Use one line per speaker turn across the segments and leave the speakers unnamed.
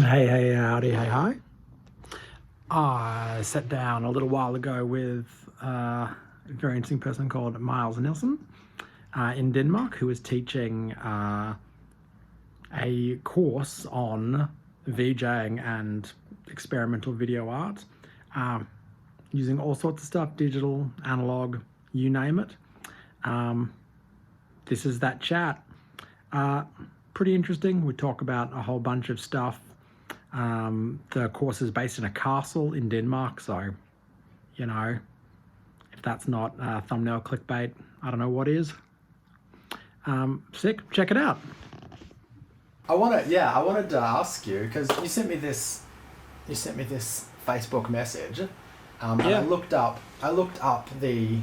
Hey, howdy, hey, hi. I sat down a little while ago with a very interesting person called Marius Nielsen in Denmark, who is teaching a course on VJing and experimental video art, using all sorts of stuff, digital, analog, you name it. This is that chat. Pretty interesting. We talk about a whole bunch of stuff. The course is based in a castle in Denmark, so, if that's not thumbnail clickbait, I don't know what is. Sick, check it out.
I wanted to ask you, because you sent me this Facebook message, and I looked up the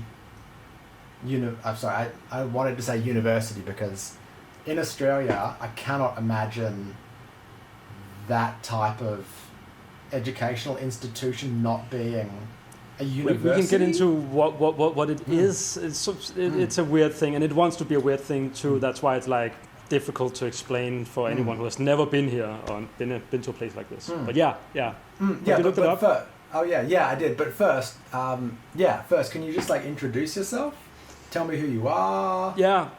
I wanted to say university because in Australia I cannot imagine that type of educational institution not being a university.
We can get into what it is. It's a weird thing, and it wants to be a weird thing too. That's why it's like difficult to explain for anyone who has never been here or been to a place like this. But yeah.
I did. But first, can you just like introduce yourself? Tell me who you are.
Yeah.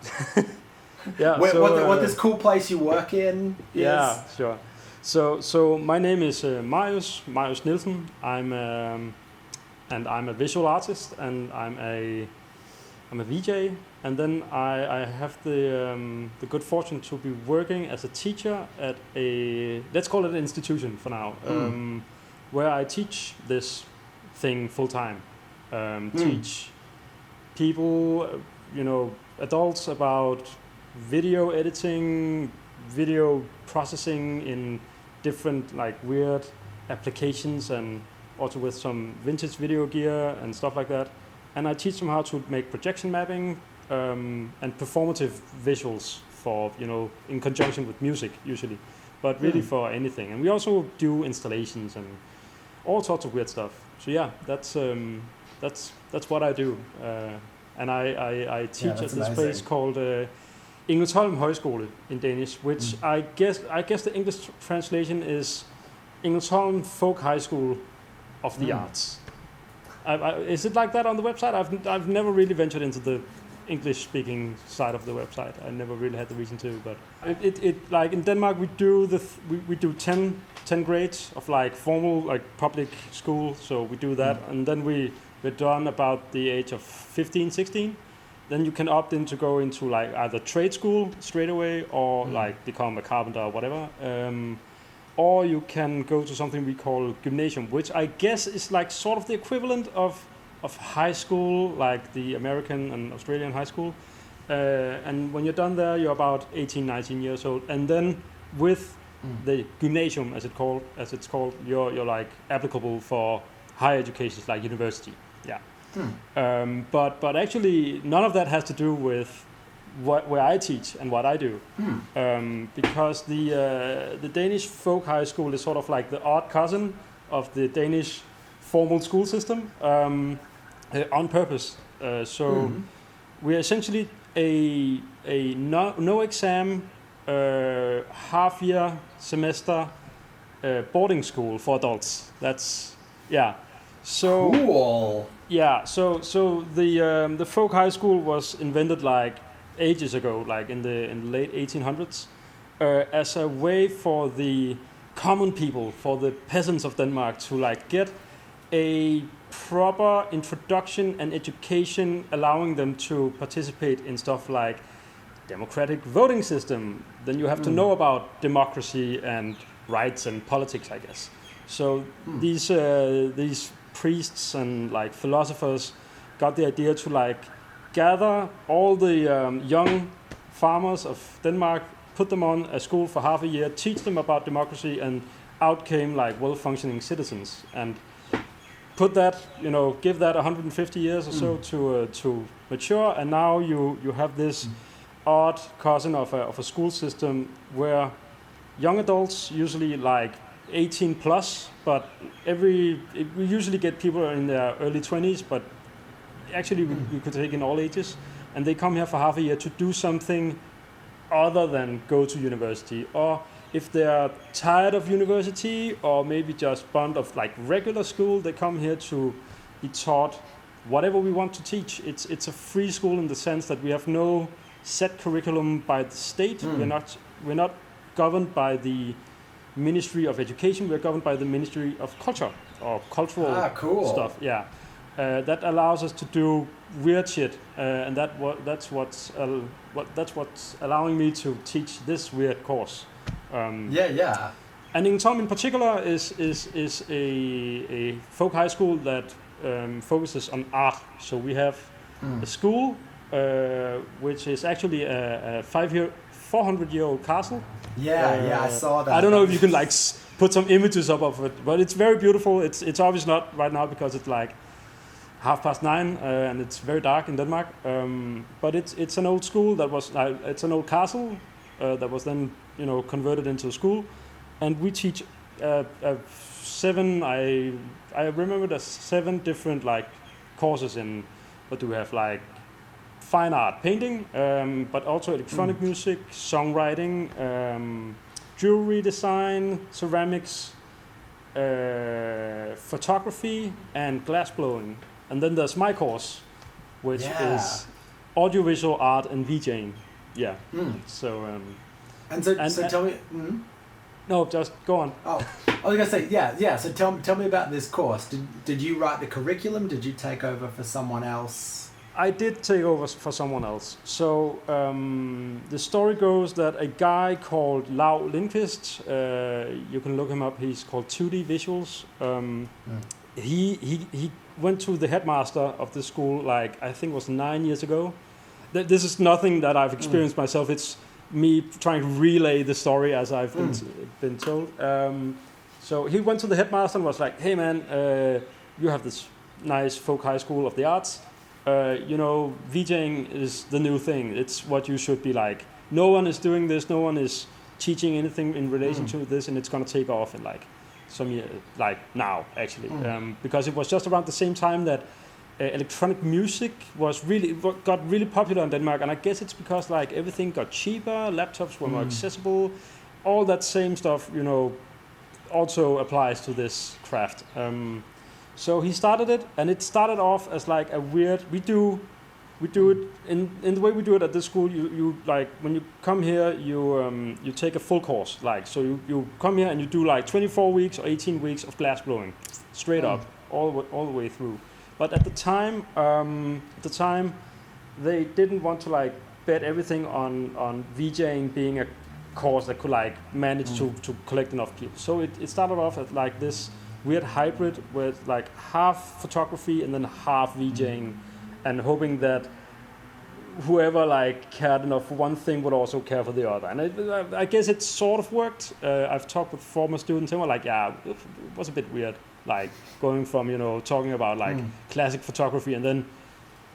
Yeah.
What this cool place you work in is.
Yeah, sure. So my name is Marius Nielsen. I'm a visual artist, and I'm a VJ, and then I have the good fortune to be working as a teacher at let's call it an institution for now, where I teach this thing full time. Teach people, adults about video editing, video processing in different like weird applitions, and also with some vintage video gear and stuff like that. And I teach them how to make projection mapping and performative visuals for, in conjunction with music usually, but really for anything. And we also do installations and all sorts of weird stuff. So yeah, that's what I do. And I teach at this place called Engelsholm Højskole in Danish, which I guess the English translation is Engelsholm Folk High School of the Arts. Is it like that on the website? I've never really ventured into the English-speaking side of the website. I never really had the reason to, but it like in Denmark we do we do 10 grades of like formal like public school, so we do that, and then we're done about the age of 15, 16. Then you can opt in to go into like either trade school straight away or like become a carpenter or whatever. Or you can go to something we call gymnasium, which I guess is like sort of the equivalent of high school, like the American and Australian high school. And when you're done there, you're about 18, 19 years old. And then with the gymnasium, as it's called, you're like applicable for higher education, like university. Yeah. But actually, none of that has to do with where I teach and what I do, because the Danish folk high school is sort of like the odd cousin of the Danish formal school system, on purpose. We're essentially a no exam, half year semester boarding school for adults. That's so
cool.
Yeah, so the folk high school was invented like ages ago, like in the late 1800s, as a way for the common people, for the peasants of Denmark, to like get a proper introduction and education, allowing them to participate in stuff like democratic voting system. Then you have to know about democracy and rights and politics, I guess. So these priests and like philosophers got the idea to like gather all the young farmers of Denmark, put them on a school for half a year, teach them about democracy, and out came like well-functioning citizens. And put that, give that 150 years or so to mature, and now you have this odd cousin of a school system where young adults, usually like 18 plus, but we usually get people in their early 20s, but actually we could take in all ages, and they come here for half a year to do something other than go to university, or if they're tired of university or maybe just bored of like regular school, they come here to be taught whatever we want to teach. It's a free school in the sense that we have no set curriculum by the state. We're not governed by the Ministry of Education. We're governed by the Ministry of Culture or cultural stuff. Yeah, that allows us to do weird shit, and that's what's allowing me to teach this weird course. And Engelsholm in particular is a folk high school that focuses on art. So we have a school which is actually a 400-year-old castle.
I saw that.
I don't know if you can like put some images up of it, but it's very beautiful. It's obviously not right now because it's like 9:30 and it's very dark in Denmark. But it's an old school that was it's an old castle that was then converted into a school, and we teach seven. I remember there's 7 different like courses in. What do we have like? Fine art, painting, but also electronic music, songwriting, jewelry design, ceramics, photography, and glass blowing. And then there's my course, which is audiovisual art and VJing. Yeah. So.
So tell me.
No, just go on.
Oh, I was gonna say yeah. So tell me about this course. Did you write the curriculum? Did you take over for someone else?
I did take over for someone else. So the story goes that a guy called Lau Lindqvist, you can look him up. He's called 2D Visuals. He went to the headmaster of the school, like I think it was 9 years ago. This is nothing that I've experienced myself. It's me trying to relay the story as I've been told. So he went to the headmaster and was like, "Hey man, you have this nice folk high school of the arts. VJing is the new thing. It's what you should be like. No one is doing this. No one is teaching anything in relation to this, and it's gonna take off in like some year, like now actually, because it was just around the same time that electronic music got really popular in Denmark, and I guess it's because like everything got cheaper, laptops were more accessible, all that same stuff, also applies to this craft. So he started it, and it started off as like a weird. We do it in the way we do it at this school. You like when you come here, you take a full course. Like so, you come here and you do like 24 weeks or 18 weeks of glass blowing, straight up, all the way through. But at the time, they didn't want to like bet everything on VJing being a course that could like manage to collect enough people. So it started off as like this weird hybrid with like half photography and then half VJing, and hoping that whoever like cared enough for one thing would also care for the other. And I guess it sort of worked. I've talked with former students and were like, yeah, it was a bit weird, like going from talking about like classic photography and then,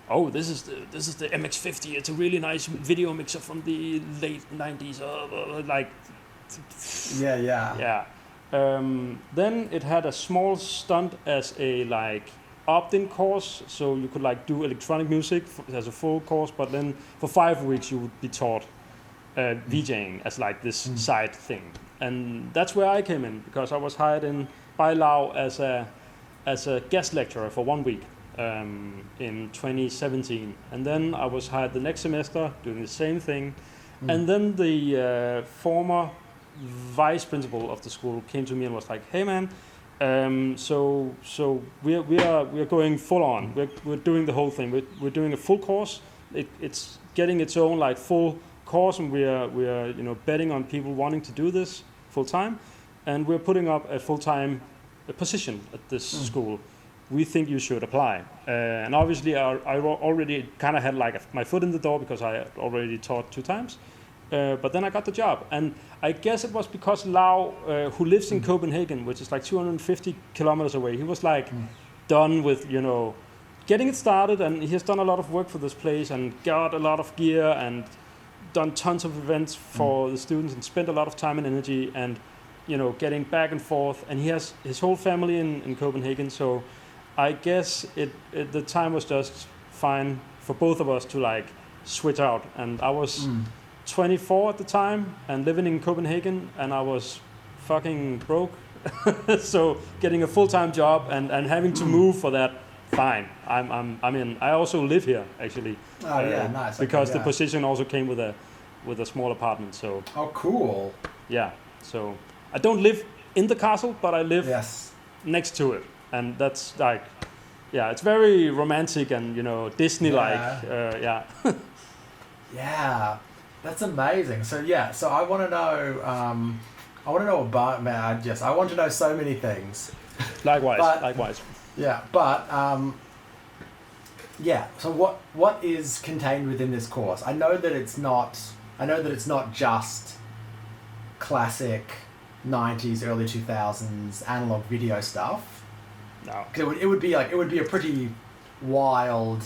oh, this is the MX50. It's a really nice video mixer from the late 90s. Like, yeah. Then it had a small stunt as a like opt-in course, so you could like do electronic music as a full course, but then for 5 weeks you would be taught VJing as like this side thing, and that's where I came in because I was hired in by Lau as a guest lecturer for 1 week in 2017, and then I was hired the next semester doing the same thing, and then the former vice principal of the school came to me and was like, "Hey man, so we are going full on. We're doing the whole thing. We're doing a full course. It's getting its own like full course, and we are betting on people wanting to do this full time, and we're putting up a full time position at this school. We think you should apply." And obviously, I already kind of had like my foot in the door because I had already taught 2 times. But then I got the job, and I guess it was because Lau, who lives in Copenhagen, which is like 250 kilometers away, he was like done with getting it started, and he has done a lot of work for this place and got a lot of gear and done tons of events for the students and spent a lot of time and energy and getting back and forth, and he has his whole family in Copenhagen, so I guess the time was just fine for both of us to like switch out, and I was 24 at the time and living in Copenhagen, and I was fucking broke. So getting a full-time job and having to move for that, fine. I'm in. I also live here actually.
Oh yeah, nice.
Because
okay,
the position also came with a small apartment. So
oh cool.
yeah. So I don't live in the castle, but I live
Yes.
next to it, and that's like, yeah, it's very romantic and Disney-like. Yeah.
Yeah, that's amazing. So yeah, so I want to know. I want to know about man. I want to know so many things.
Likewise.
Yeah, but yeah. So what is contained within this course? I know that it's not just classic 90s, early 2000s analog video stuff.
No.
'Cause it would be a pretty wild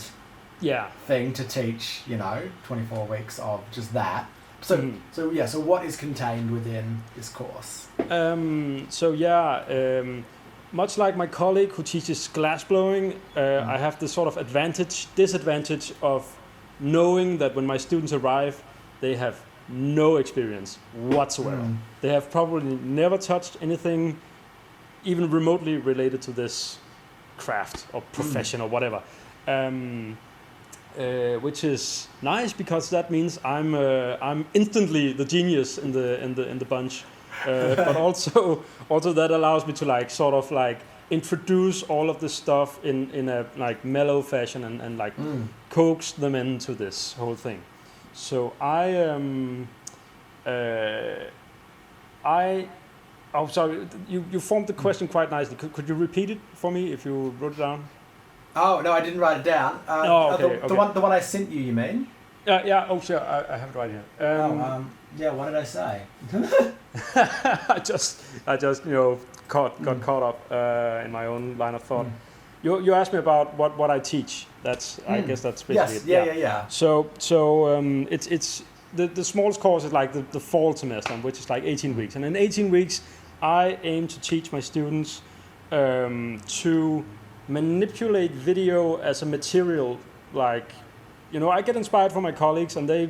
Yeah.
thing to teach. 24 weeks of just that. So
Mhm.
so what is contained within this course?
Much like my colleague who teaches glass blowing, I have the sort of disadvantage of knowing that when my students arrive, they have no experience whatsoever. They have probably never touched anything even remotely related to this craft or profession or whatever. Which is nice because that means I'm instantly the genius in the bunch, but also that allows me to introduce all of this stuff in a mellow fashion and coax them into this whole thing. So sorry, you formed the question quite nicely. Could you repeat it for me if you wrote it down?
Oh no, I didn't write it down.
Okay.
The one I sent you. You mean?
Yeah. Oh, sure. I have it right here.
Yeah. What did I say?
I just got caught up in my own line of thought. You asked me about what I teach. I guess that's basically
yes.
it.
Yeah.
So it's the smallest course is like the fall semester, which is like 18 weeks, and in 18 weeks I aim to teach my students to manipulate video as a material. I get inspired from my colleagues, and they,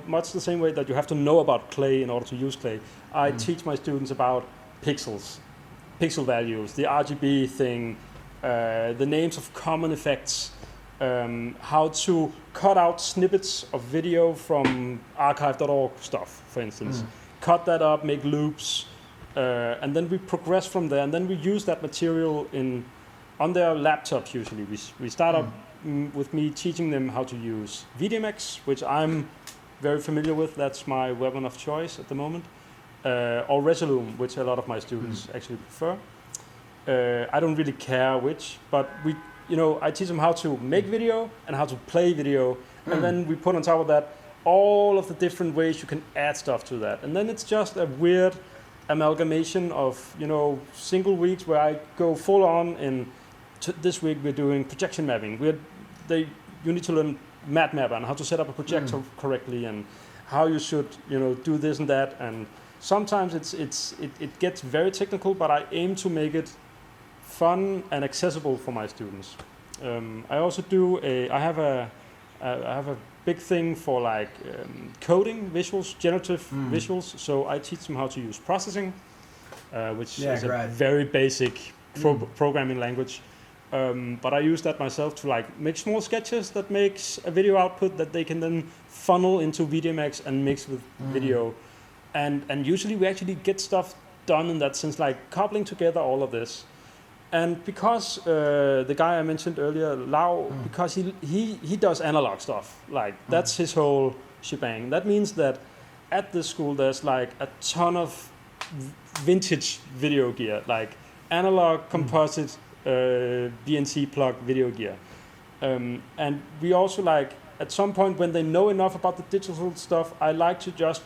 much the same way that you have to know about clay in order to use clay, I teach my students about pixel values, the RGB thing, the names of common effects, how to cut out snippets of video from archive.org stuff, for instance. Cut that up, make loops, and then we progress from there, and then we use that material on their laptops usually. We start up with me teaching them how to use VDMX, which I'm very familiar with. That's my weapon of choice at the moment. Or Resolume, which a lot of my students actually prefer. I don't really care which, but I teach them how to make video and how to play video, and then we put on top of that all of the different ways you can add stuff to that. And then it's just a weird amalgamation of single weeks where I go full on in. This week we're doing projection mapping. You need to learn MatMapper and how to set up a projector correctly, and how you should do this and that. And sometimes it gets very technical, but I aim to make it fun and accessible for my students. I also I have a big thing for coding visuals, generative visuals. So I teach them how to use processing, which is a very basic programming language. But I use that myself to make small sketches that makes a video output that they can then funnel into VDMX and mix with video. And usually we actually get stuff done in that sense, coupling together all of this. And because the guy I mentioned earlier, Lau, because he does analog stuff, that's his whole shebang. That means that at this school there's a ton of vintage video gear, analog composite BNC plug video gear. And we also at some point when they know enough about the digital stuff, I like to just,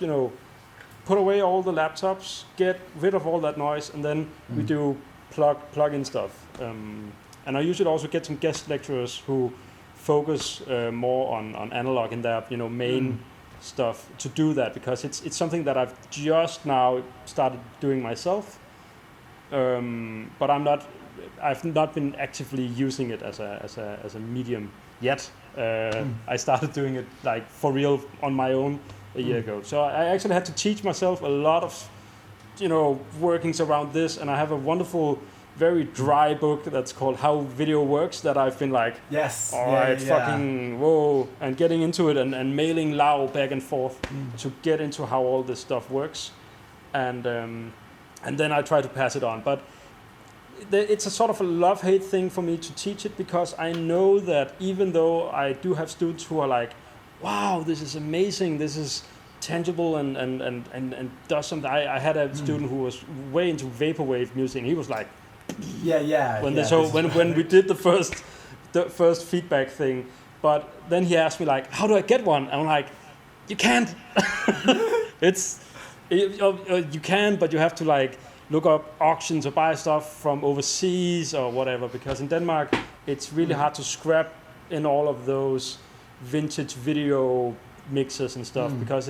put away all the laptops, get rid of all that noise, and then we do plug-in stuff. And I usually also get some guest lecturers who focus more on analog in their main stuff to do that, because it's something that I've just now started doing myself. but I've not been actively using it as a medium yet. I started doing it like for real on my own a year ago. So I actually had to teach myself a lot of, workings around this, and I have a wonderful, very dry book that's called How Video Works that I've been like,
yes,
all right, fucking whoa, and getting into it and mailing Lau back and forth to get into how all this stuff works, and then I try to pass it on. But it's a sort of a love-hate thing for me to teach it, because I know that even though I do have students who are like, wow, this is amazing, this is tangible and does something. I had a student who was way into vaporwave music, and he was like, when we did the first feedback thing, but then he asked me like, how do I get one? And I'm like, you can't. You can, but you have to like look up auctions or buy stuff from overseas or whatever, because in Denmark it's really hard to scrap in all of those vintage video mixers and stuff, because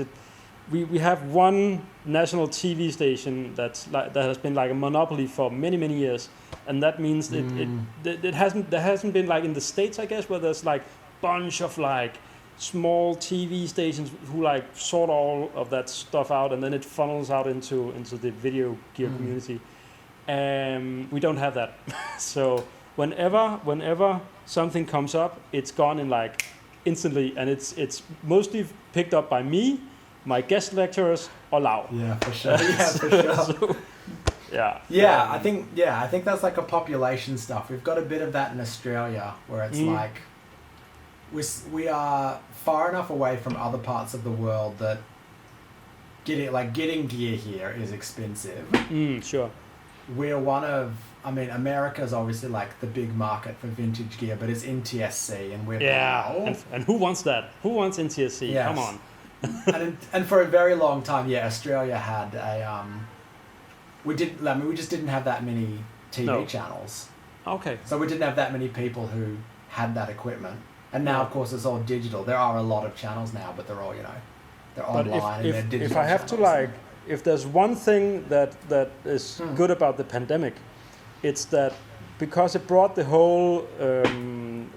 we have one national TV station that has been like a monopoly for many years, and that means there hasn't been like in the States, I guess, where there's like bunch of like small TV stations who like sort all of that stuff out, and then it funnels out into the video gear community. We don't have that. So whenever something comes up, it's gone in like instantly, and it's mostly picked up by me, my guest lecturers, or Lau.
Yeah, for sure. Yeah, for sure. I think that's like a population stuff. We've got a bit of that in Australia, where it's like we are far enough away from other parts of the world that getting gear here is expensive.
Sure.
We're one of, America's obviously like the big market for vintage gear, but it's NTSC, and we're
and who wants that? Who wants NTSC? Yes. Come on.
and for a very long time, Australia had a we just didn't have that many TV channels.
Okay.
So we didn't have that many people who had that equipment. And now, of course, it's all digital. There are a lot of channels now, but they're all, they're online and they're digital.
If I have to if there's one thing that is good about the pandemic, it's that because it brought the whole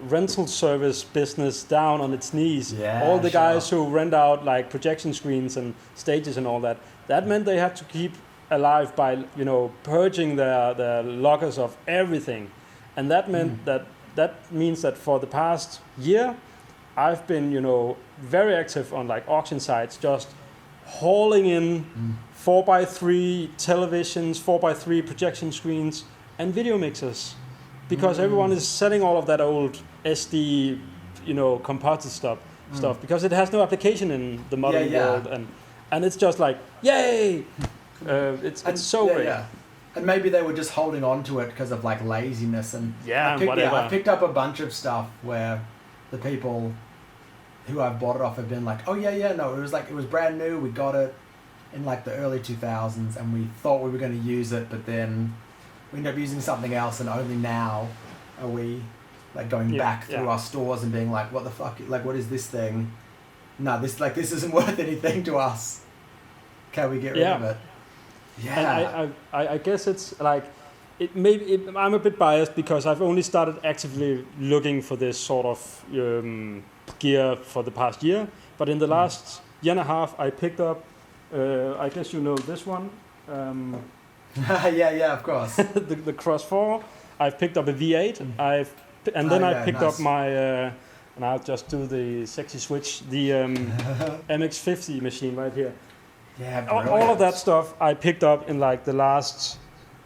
rental service business down on its knees. All the guys who rent out like projection screens and stages and all that, that meant they had to keep alive by purging their lockers of everything, and that meant that means that for the past year, I've been very active on like auction sites, just hauling in 4x3 televisions, 4x3 projection screens, and video mixers, because everyone is selling all of that old SD, composite stuff, because it has no application in the modern world, and it's just like, yay! It's so great. Yeah.
And maybe they were just holding on to it because of like laziness and
whatever.
I picked up a bunch of stuff where the people who I've bought it off have been like, oh no, it was brand new. We got it in like the early 2000s, and we thought we were going to use it, but then we ended up using something else, and only now are we like going back through our stores and being like, what the fuck? Like, what is this thing? No, this isn't worth anything to us. Can we get rid of it? Yeah,
and I guess it's like I'm a bit biased because I've only started actively looking for this sort of gear for the past year. But in the last year and a half, I picked up. I guess this one.
Of course.
the Cross 4. I've picked up a V8. I picked up my. And I'll just do the sexy switch. The MX50 machine right here.
Yeah,
all of that stuff I picked up in like the last.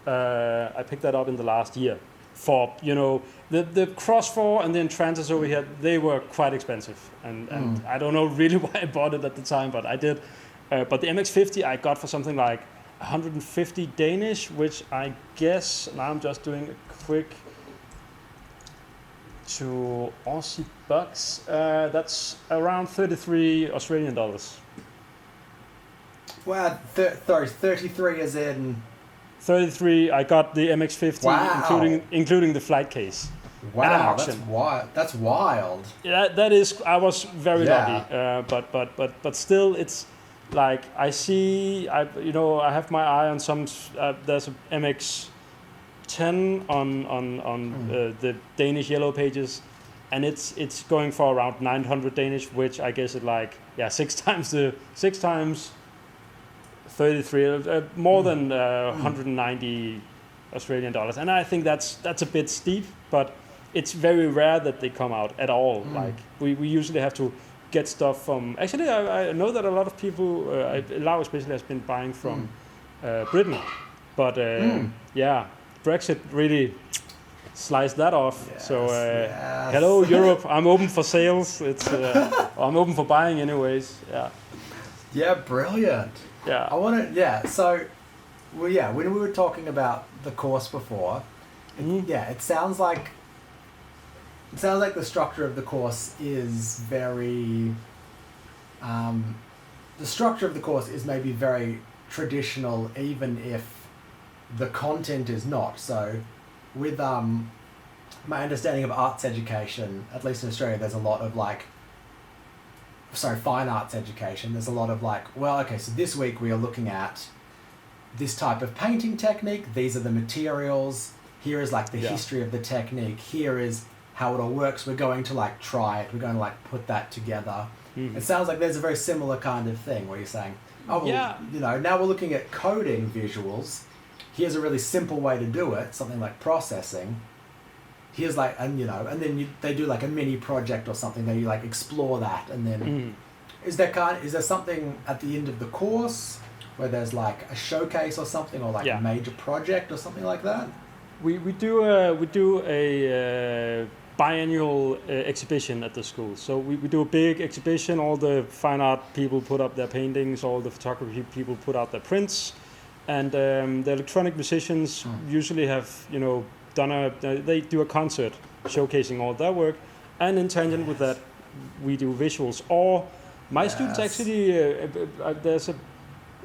I picked that up in the last year. For the Cross 4 and the Entrancers over here, they were quite expensive, and I don't know really why I bought it at the time, but I did. But the MX50 I got for something like 150 Danish, which I guess now I'm just doing a quick to Aussie bucks. That's around 33 Australian dollars.
Wow, 33 as in...
33, I got the MX50, including the flight case.
Wow, that's wild.
Yeah, that is. I was very lucky, but still, it's like I see. I have my eye on some. There's a MX 10 on the Danish yellow pages, and it's going for around 900 Danish, which I guess is like six times 33, more than 190 Australian dollars, and I think that's a bit steep, but it's very rare that they come out at all. Like we usually have to get stuff from. Actually, I know that a lot of people, Lau especially, has been buying from Britain, but Brexit really sliced that off.
Yes,
So
yes.
hello Europe, I'm open for sales. It's I'm open for buying anyways.
Yeah, brilliant.
Yeah.
I want to. Yeah. So, when we were talking about the course before, it sounds like. It sounds like the structure of the course is very. The structure of the course is maybe very traditional, even if the content is not. So, with my understanding of arts education, at least in Australia, there's a lot of fine arts education. There's a lot of so this week we are looking at this type of painting technique. These are the materials. Here is the history of the technique. Here is how it all works. We're going to try it. We're going to put that together. It sounds like there's a very similar kind of thing where you're saying, now we're looking at coding visuals. Here's a really simple way to do it, something like processing. Here's and then they do a mini project or something. They explore that, and then is there something at the end of the course where there's a showcase or something, or a major project or something like that?
We do a biannual exhibition at the school. So we do a big exhibition. All the fine art people put up their paintings. All the photography people put out their prints, and the electronic musicians usually have they do a concert showcasing all their work, and in tangent with that, we do visuals. Or my students actually,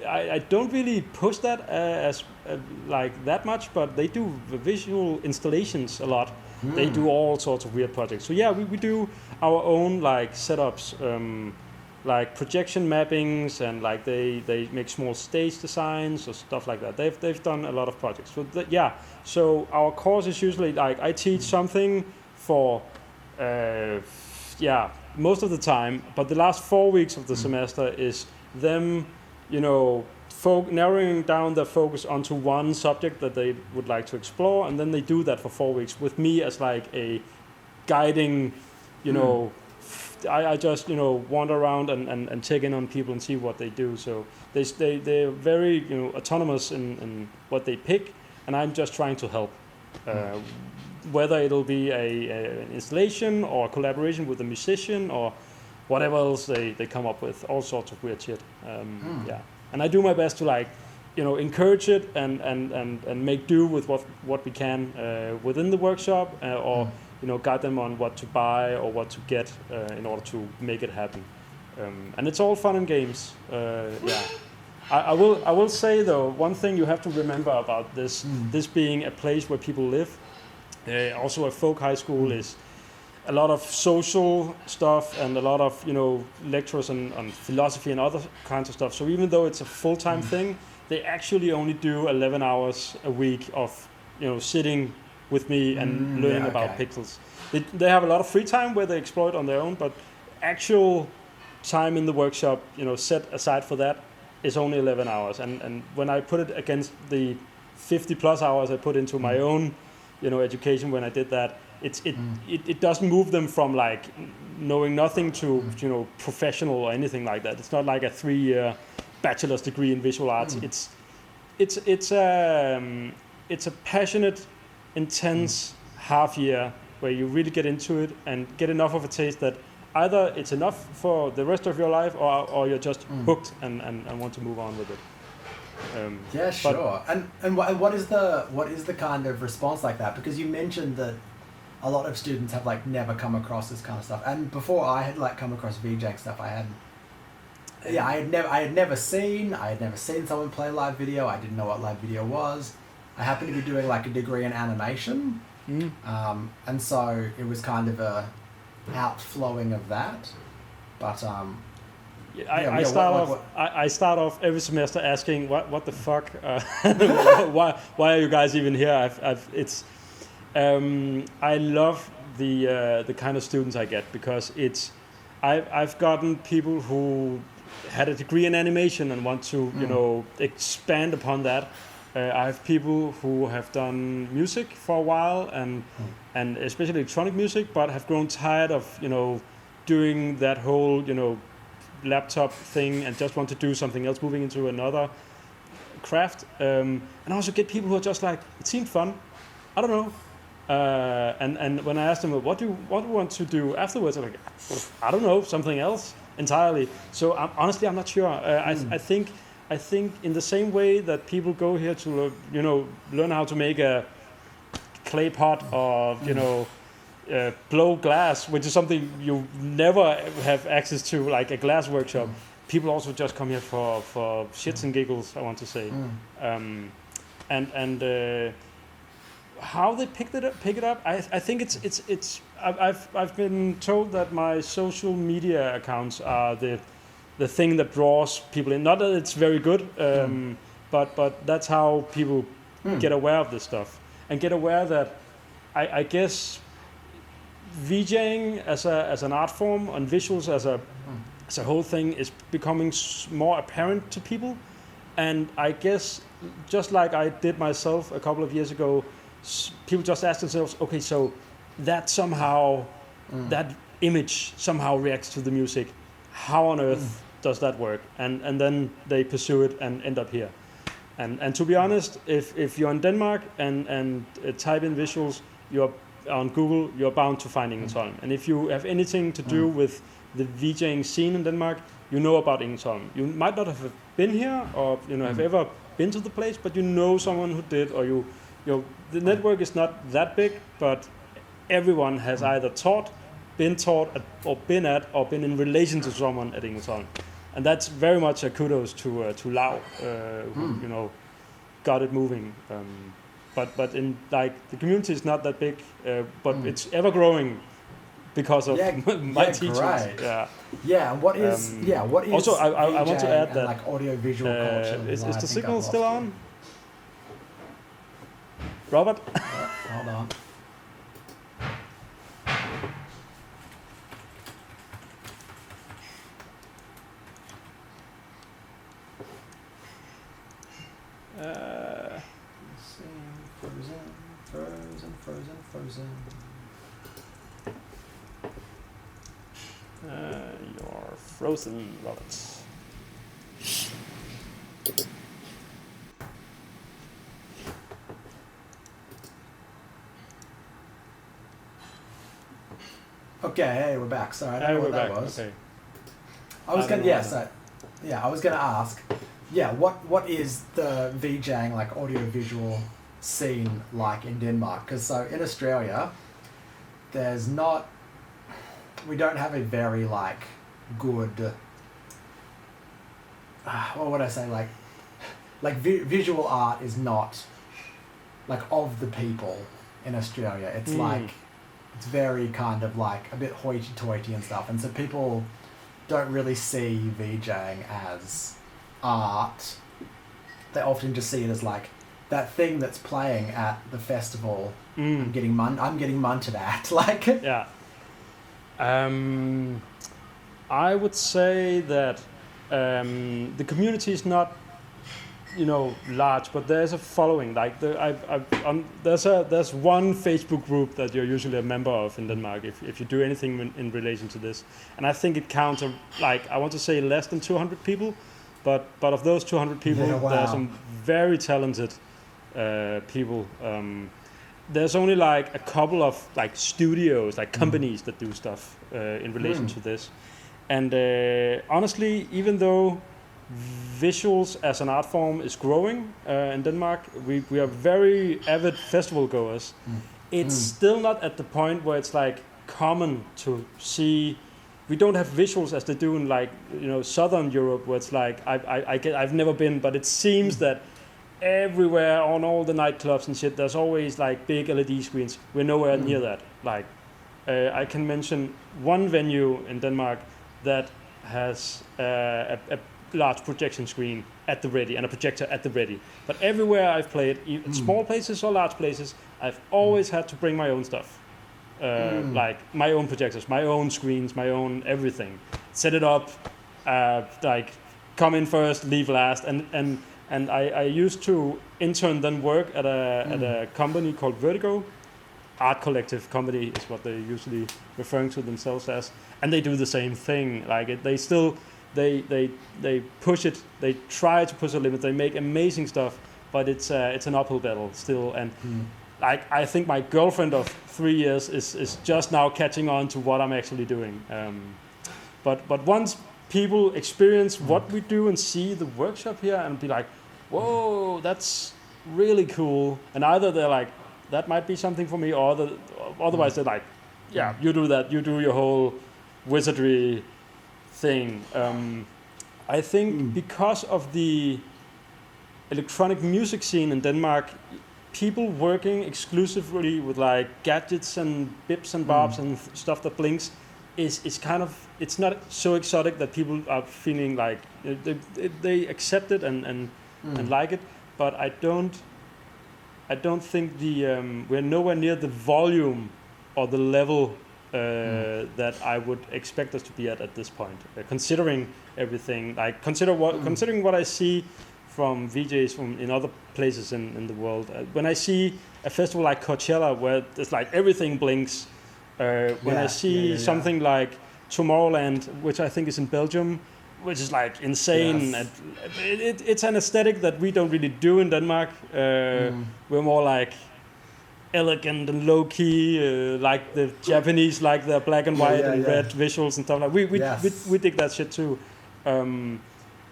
I don't really push that as that much, but they do visual installations a lot. They do all sorts of weird projects. So we do our own setups, projection mappings, and they make small stage designs or stuff like that. They've done a lot of projects. So so our course is usually I teach something for most of the time, but the last 4 weeks of the semester is them narrowing down their focus onto one subject that they would like to explore, and then they do that for 4 weeks with me as a guiding, I just wander around and check in on people and see what they do. So they're very autonomous in what they pick, and I'm just trying to help. Whether it'll be an installation or a collaboration with a musician or whatever else they come up with, all sorts of weird shit. And I do my best to encourage it and make do with what we can within the workshop, or guide them on what to buy or what to get in order to make it happen. And it's all fun and games. I will say though, one thing you have to remember about this being a place where people live, also a folk high school, is a lot of social stuff and a lot of lectures on philosophy and other kinds of stuff. So even though it's a full-time thing, they actually only do 11 hours a week of sitting with me and learning about pixels. They have a lot of free time where they explore it on their own, but actual time in the workshop, set aside for that, is only 11 hours. And when I put it against the 50 plus hours I put into my own education when I did that, it doesn't move them from knowing nothing to professional or anything like that. It's not like a 3-year bachelor's degree in visual arts. It's a passionate, intense half year where you really get into it and get enough of a taste that either it's enough for the rest of your life, or you're just hooked and want to move on with it.
Sure. And what is the kind of response like that? Because you mentioned that a lot of students have never come across this kind of stuff, and before I had come across VJing stuff, I had never seen someone play live video. I didn't know what live video was. I happened to be doing a degree in animation, and so it was kind of a outflowing of that. But
I start off every semester asking what the fuck, why are you guys even here? I love the kind of students I get, because I've gotten people who had a degree in animation and want to expand upon that. I have people who have done music for a while and especially electronic music, but have grown tired of doing that whole laptop thing and just want to do something else, moving into another craft. And I also get people who are just like, it seemed fun, I don't know. And when I ask them what do you want to do afterwards, I'm like, I don't know, something else entirely. So honestly, I'm not sure. I think in the same way that people go here to learn how to make a clay pot or blow glass, which is something you never have access to, like a glass workshop. People also just come here for shits and giggles, I want to say. And how they pick it up, I think it's I've been told that my social media accounts are the thing that draws people in. Not that it's very good, but that's how people get aware of this stuff and get aware that I guess VJing as an art form and visuals as a whole thing is becoming more apparent to people. And I guess just like I did myself a couple of years ago, people just ask themselves, okay, so that somehow, that image somehow reacts to the music. How on earth does that work? And then they pursue it and end up here. And to be honest, if you're in Denmark and type in visuals, you're on Google, you're bound to find Engelsholm. And if you have anything to do with the VJing scene in Denmark, you know about Engelsholm. You might not have been here or have ever been to the place, but you know someone who did, or the network is not that big, but everyone has either been taught, or been at, or been in relation to someone at Engelsholm. And that's very much a kudos to Lau, who got it moving. But in like the community is not that big, but it's ever growing because of my teachers. Great.
Yeah. And what is
Also, I want to add that
like audio-visual culture.
Is the signal still on? Robert?
Hold on.
Frozen. You're frozen, Robert.
Okay, hey, we're back. Sorry, I don't know what that was.
Okay.
I was gonna ask, what is the VJing, like audio-visual scene like in Denmark? Because so in Australia, we don't have a very like good, what would I say, like visual art is not like of the people in Australia. It's like, it's very kind of like a bit hoity-toity and stuff, and so people don't really see VJing as art. They often just see it as like that thing that's playing at the festival. I'm getting munted at, like.
Yeah. I would say that the community is not, large, but there's a following. Like there's one Facebook group that you're usually a member of in Denmark if you do anything in relation to this, and I think it counts like, I want to say less than 200 people, but of those 200 people, there are some very talented people. There's only like a couple of like studios, like companies that do stuff in relation to this. And honestly, even though visuals as an art form is growing in Denmark, we are very avid festival goers. It's still not at the point where it's like common to see. We don't have visuals as they do in like Southern Europe, where it's like I've never been, but it seems that everywhere on all the nightclubs and shit, there's always like big LED screens. We're nowhere near that. Like I can mention one venue in Denmark that has a large projection screen at the ready and a projector at the ready. But everywhere I've played, small places or large places, I've always had to bring my own stuff. Like my own projectors, my own screens, my own everything. Set it up, like come in first, leave last. And I used to intern then work at a company called Vertigo. Art collective company is what they're usually referring to themselves as. And they do the same thing. Like they still, they push it. They try to push a limit. They make amazing stuff, but it's an uphill battle still. And like I think my girlfriend of 3 years is just now catching on to what I'm actually doing. But once people experience what we do and see the workshop here and be like, whoa, that's really cool. And either they're like, that might be something for me, or otherwise they're like, yeah, you do that. You do your whole wizardry thing. I think because of the electronic music scene in Denmark, people working exclusively with like gadgets and bips and bobs and stuff that blinks is kind of, it's not so exotic that people are feeling like they accept it and like it. But I don't think we're nowhere near the volume or the level that I would expect us to be at this point. Considering everything, like considering what I see from VJs in other places in the world. When I see a festival like Coachella, where it's like everything blinks, when I see something like Tomorrowland, which I think is in Belgium, which is like insane. Yes. It's an aesthetic that we don't really do in Denmark. We're more like elegant and low key, like the Japanese, like the black and white and red visuals and stuff like. We dig that shit too.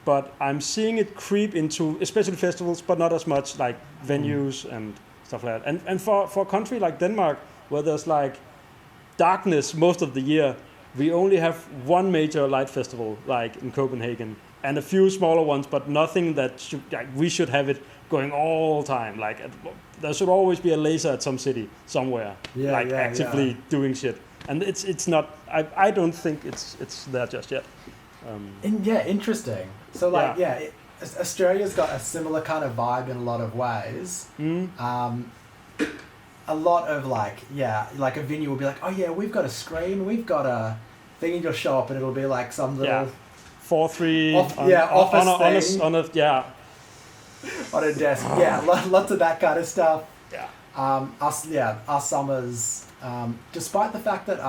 But I'm seeing it creep into, especially festivals, but not as much like venues and stuff like that. And for a country like Denmark, where there's like darkness most of the year, we only have one major light festival, like in Copenhagen, and a few smaller ones, but nothing that we should have it going all time. Like there should always be a laser at some city somewhere, actively doing shit. And it's not. I don't think it's there just yet.
Interesting. So Australia's got a similar kind of vibe in a lot of ways. A lot of like a venue will be like, oh yeah, we've got a screen, we've got a thing, and you'll show up and it'll be like some little 4-3 office
on a
on a desk. Lots of that kind of stuff. Our summers, despite the fact that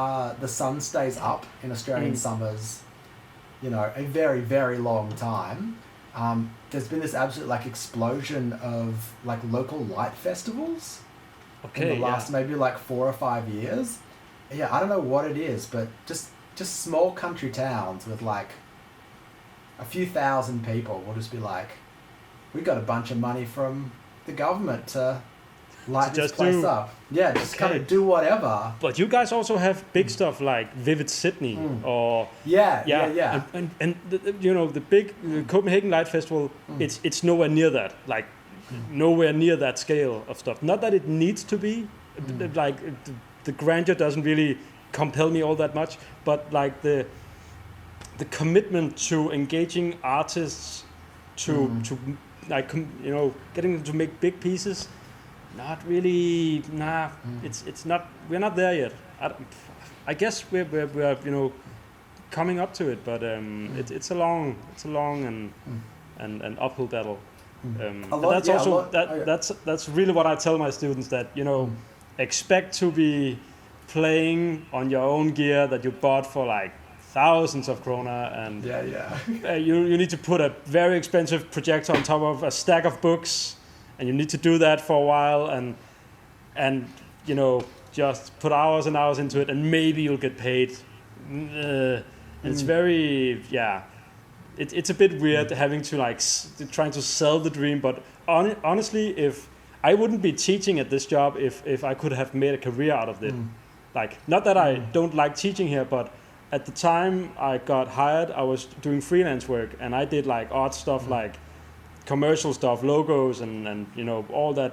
the sun stays up in Australian summers, a very, very long time, there's been this absolute like explosion of like local light festivals in the last maybe like 4 or 5 years. I don't know what it is, but just small country towns with like a few thousand people will just be like, we got a bunch of money from the government to light this place up. Kind of do whatever.
But you guys also have big stuff like Vivid Sydney or and the big Copenhagen Light Festival. It's nowhere near that. Like nowhere near that scale of stuff. Not that it needs to be. Like the grandeur doesn't really compel me all that much. But like the commitment to engaging artists to like getting them to make big pieces. Not really. It's not. We're not there yet. I guess we're coming up to it, but it's a long and uphill battle. That's really what I tell my students, that expect to be playing on your own gear that you bought for like thousands of kroner, and you need to put a very expensive projector on top of a stack of books. And you need to do that for a while, and just put hours and hours into it, and maybe you'll get paid. It's very it's a bit weird having to like trying to sell the dream. But honestly, if I wouldn't be teaching at this job if I could have made a career out of it. Like, not that I don't like teaching here, but at the time I got hired, I was doing freelance work, and I did like art stuff, like commercial stuff, logos, and all that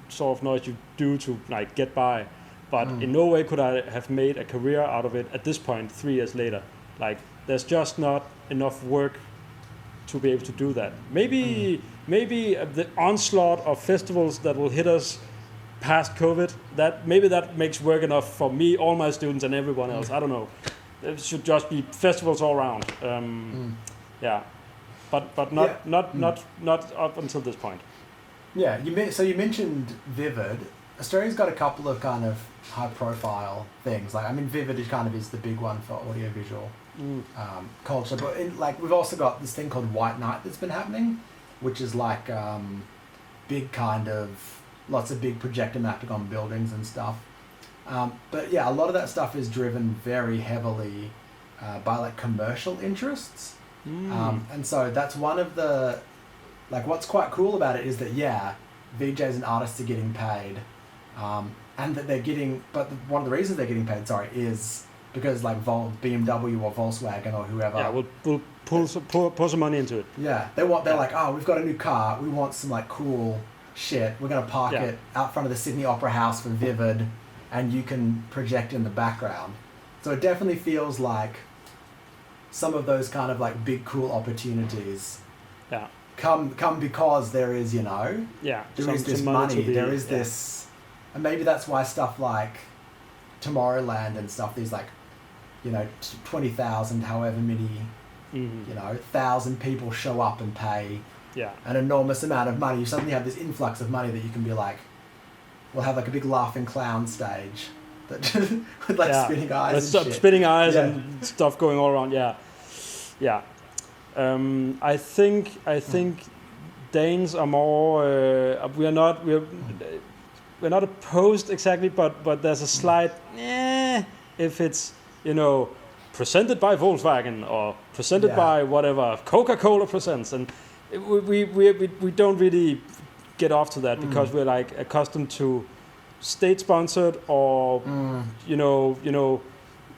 sort of noise you do to like get by. But in no way could I have made a career out of it at this point 3 years later. Like there's just not enough work to be able to do that. Maybe the onslaught of festivals that will hit us past COVID, that makes work enough for me, all my students, and everyone else. I don't know. It should just be festivals all around. Yeah, but not up until this point.
Yeah, you mentioned Vivid. Australia's got a couple of kind of high-profile things. Like, I mean, Vivid is the big one for audiovisual culture. But we've also got this thing called White Night that's been happening, which is like big kind of lots of big projector mapping on buildings and stuff. But yeah, a lot of that stuff is driven very heavily by like commercial interests. And so that's one of the, like, what's quite cool about it is that, yeah, VJs and artists are getting paid, and that they're getting, but one of the reasons they're getting paid, is because like BMW or Volkswagen or whoever.
Yeah, we'll pull some money into it.
Yeah, they're like, oh, we've got a new car, we want some like cool shit, we're gonna park it out front of the Sydney Opera House for Vivid, and you can project in the background. So it definitely feels like some of those kind of like big cool opportunities come because there is, there is this money, there is this, and maybe that's why stuff like Tomorrowland and stuff, these like, 20,000, however many, 1,000 people show up and pay an enormous amount of money. You suddenly have this influx of money that you can be like, we'll have like a big laughing clown stage that with like spinning eyes and shit.
Spinning eyes and stuff going all around. Yeah. I think Danes are more. We're not opposed exactly, but there's a slight if it's presented by Volkswagen or presented by whatever Coca-Cola presents, and we don't really get off to that because we're like accustomed to state sponsored or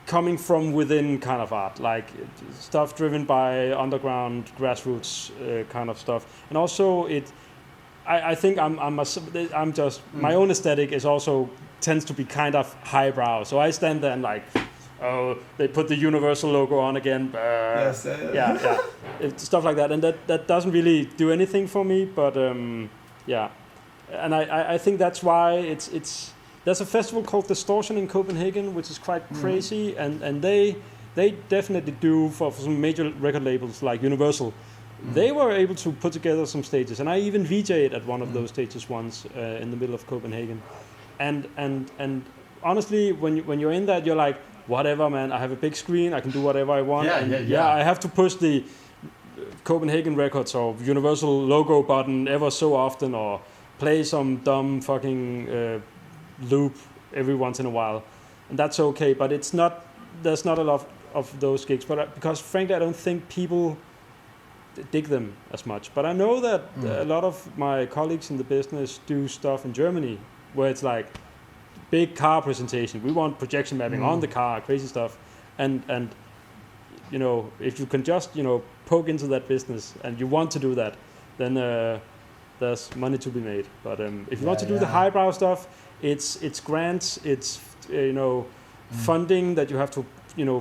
coming from within kind of art, like stuff driven by underground grassroots kind of stuff. And also I think I'm just my own aesthetic is also tends to be kind of highbrow, so I stand there and like, oh, they put the Universal logo on again. Stuff like that, and that doesn't really do anything for me. But and I think that's why it's there's a festival called Distortion in Copenhagen, which is quite crazy, and they definitely do for some major record labels like Universal. They were able to put together some stages, and I even VJ'd at one of those stages once in the middle of Copenhagen. And honestly, when you're in that, you're like, whatever, man. I have a big screen. I can do whatever I want. I have to push the Copenhagen Records or Universal logo button ever so often, or play some dumb fucking loop every once in a while, and that's okay. But there's not a lot of those gigs. But because frankly, I don't think people dig them as much. But I know that a lot of my colleagues in the business do stuff in Germany where it's like big car presentation. We want projection mapping on the car, crazy stuff, and if you can just poke into that business and you want to do that, then there's money to be made. But if you want to do the highbrow stuff, it's grants, it's funding that you have to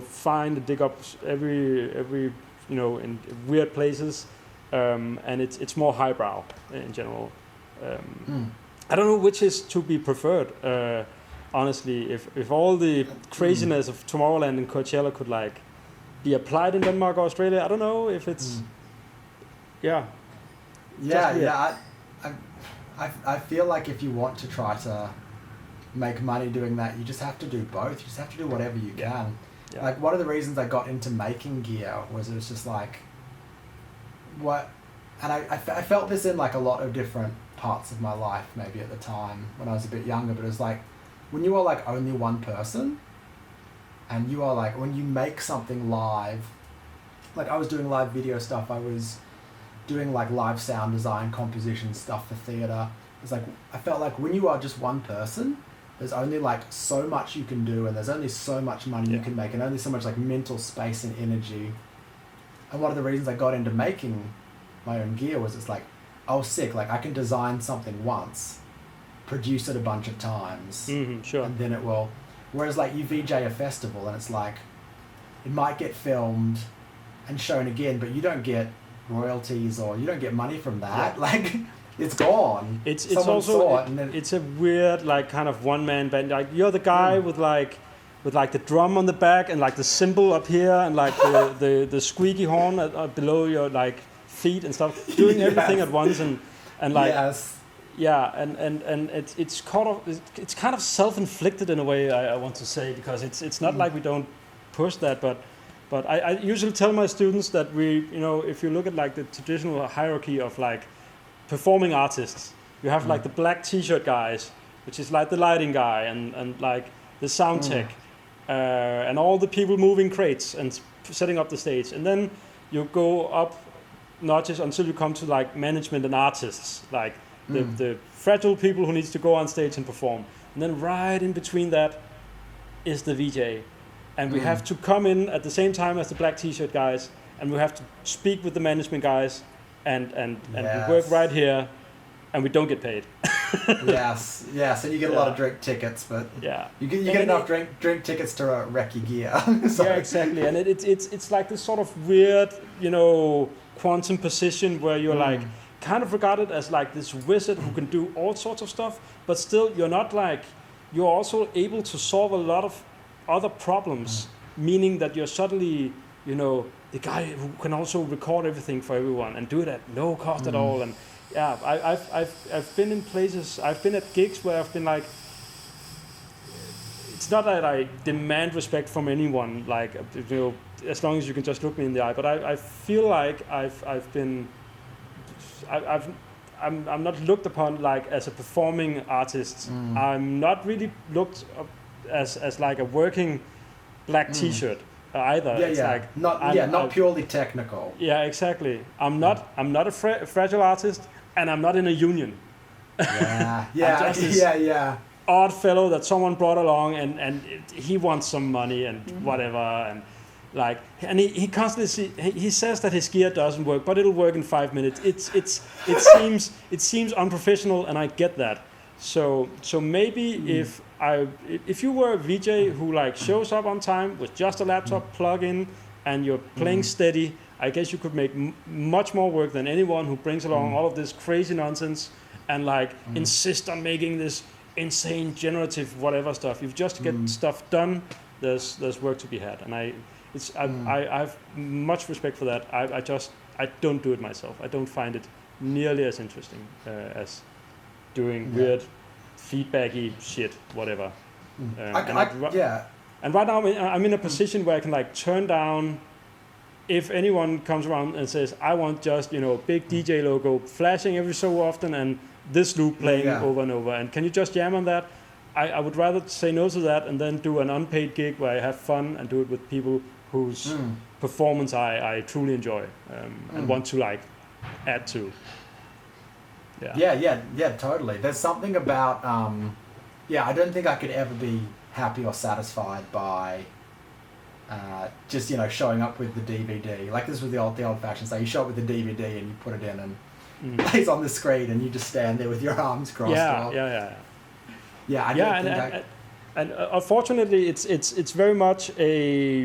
find and dig up every in weird places, and it's more highbrow in general. I don't know which is to be preferred. Honestly, if all the craziness of Tomorrowland and Coachella could like be applied in Denmark or Australia, I don't know if it's
I feel like if you want to try to make money doing that, you just have to do both. You just have to do whatever you can. Yeah. Like, one of the reasons I got into making gear was it was just like, and I felt this in like a lot of different parts of my life, maybe at the time when I was a bit younger, but it was like, when you are like only one person, and you are like, when you make something live, like I was doing live video stuff, I was doing like live sound design, composition stuff for theatre. It's like, I felt like when you are just one person, there's only like so much you can do, and there's only so much money you can make, and only so much like mental space and energy. And one of the reasons I got into making my own gear was it's like, oh sick, like I can design something once, produce it a bunch of times,
sure,
and then it will. Whereas like you VJ a festival and it's like, it might get filmed and shown again, but you don't get royalties or you don't get money from that.
Yeah.
Like, it's gone.
It's
Someone
also
saw it and then,
it's a weird like kind of one man band. Like you're the guy with like the drum on the back and like the cymbal up here and like the squeaky horn below your like feet and stuff, doing everything at once and like yeah, and it's kind of self-inflicted in a way, I want to say, because it's not like we don't push that, but I usually tell my students that we, you know, if you look at like the traditional hierarchy of like performing artists, you have like the black t-shirt guys, which is like the lighting guy and like the sound tech, and all the people moving crates and setting up the stage, and then you go up notches until you come to like management and artists, like the fragile people who needs to go on stage and perform. And then right in between that is the VJ. And we have to come in at the same time as the black t-shirt guys, and we have to speak with the management guys, and we work right here, and we don't get paid.
yes, and you get a lot of drink tickets, but you get enough drink tickets to wreck your gear.
Yeah, exactly. And it's like this sort of weird, you know, quantum position where you're like kind of regarded as like this wizard who can do all sorts of stuff, but still you're not like, you're also able to solve a lot of other problems, meaning that you're suddenly, you know, the guy who can also record everything for everyone and do it at no cost at all. And yeah, I've been in places, I've been at gigs where I've been like, it's not that I demand respect from anyone, like, you know, as long as you can just look me in the eye, but I feel like I'm not looked upon like as a performing artist. I'm not really looked up as like a working black t-shirt either. It's like
not purely technical.
Yeah, exactly. I'm not a fragile artist, and I'm not in a union.
Yeah.
Odd fellow that someone brought along, and he wants some money and whatever, and like, and he constantly he says that his gear doesn't work, but it'll work in 5 minutes. It seems unprofessional, and I get that. So maybe if you were a VJ who like shows up on time with just a laptop plug in and you're playing steady, I guess you could make much more work than anyone who brings along all of this crazy nonsense and like insist on making this insane generative whatever stuff. If just to get stuff done, there's work to be had, and I have much respect for that. I don't do it myself. I don't find it nearly as interesting as doing weird feedbacky shit, whatever. And right now I'm in a position where I can like turn down if anyone comes around and says, I want just, you know, big DJ logo flashing every so often and this loop playing over and over, and can you just jam on that? I would rather say no to that and then do an unpaid gig where I have fun and do it with people whose performance I truly enjoy and want to like add to.
Yeah, totally. There's something about I don't think I could ever be happy or satisfied by just, you know, showing up with the DVD. Like, this was the old-fashioned style. You show up with the DVD and you put it in and it plays on the screen and you just stand there with your arms crossed.
And unfortunately, it's very much a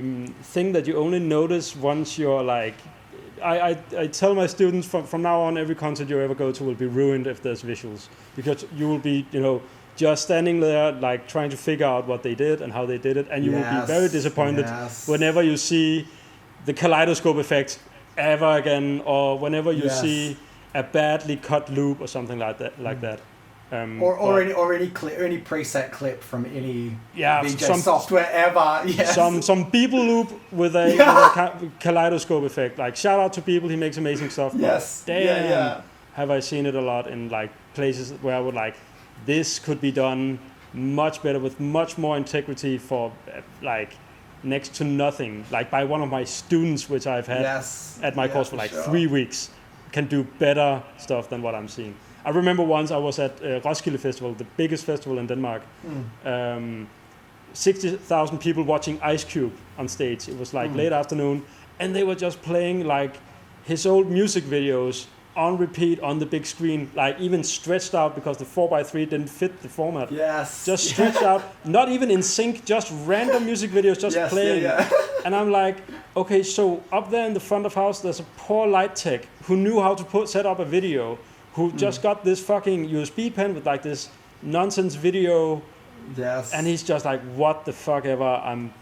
thing that you only notice once you're like. I tell my students from now on, every concert you ever go to will be ruined if there's visuals, because you will be, you know, just standing there like trying to figure out what they did and how they did it, and you will be very disappointed whenever you see the kaleidoscope effect ever again, or whenever you see a badly cut loop or something like that.
Or any preset clip from any VJ software ever. Yes.
Some Beeple loop with a kaleidoscope effect. Like, shout out to Beeple, he makes amazing stuff.
Yes.
Damn, have I seen it a lot in like places where I would like, this could be done much better with much more integrity for like next to nothing. Like by one of my students, which I've had at my course for like 3 weeks, can do better stuff than what I'm seeing. I remember once I was at Roskilde Festival, the biggest festival in Denmark. 60,000 people watching Ice Cube on stage. It was like late afternoon, and they were just playing like his old music videos on repeat on the big screen, like even stretched out because the 4:3 didn't fit the format.
Yes.
Just stretched out, not even in sync, just random music videos just
Yes,
playing.
yeah.
And I'm like, okay, so up there in the front of house, there's a poor light tech who knew how to set up a video, who just got this fucking USB pen with like this nonsense video,
Yes.
and he's just like, what the fuck ever, onto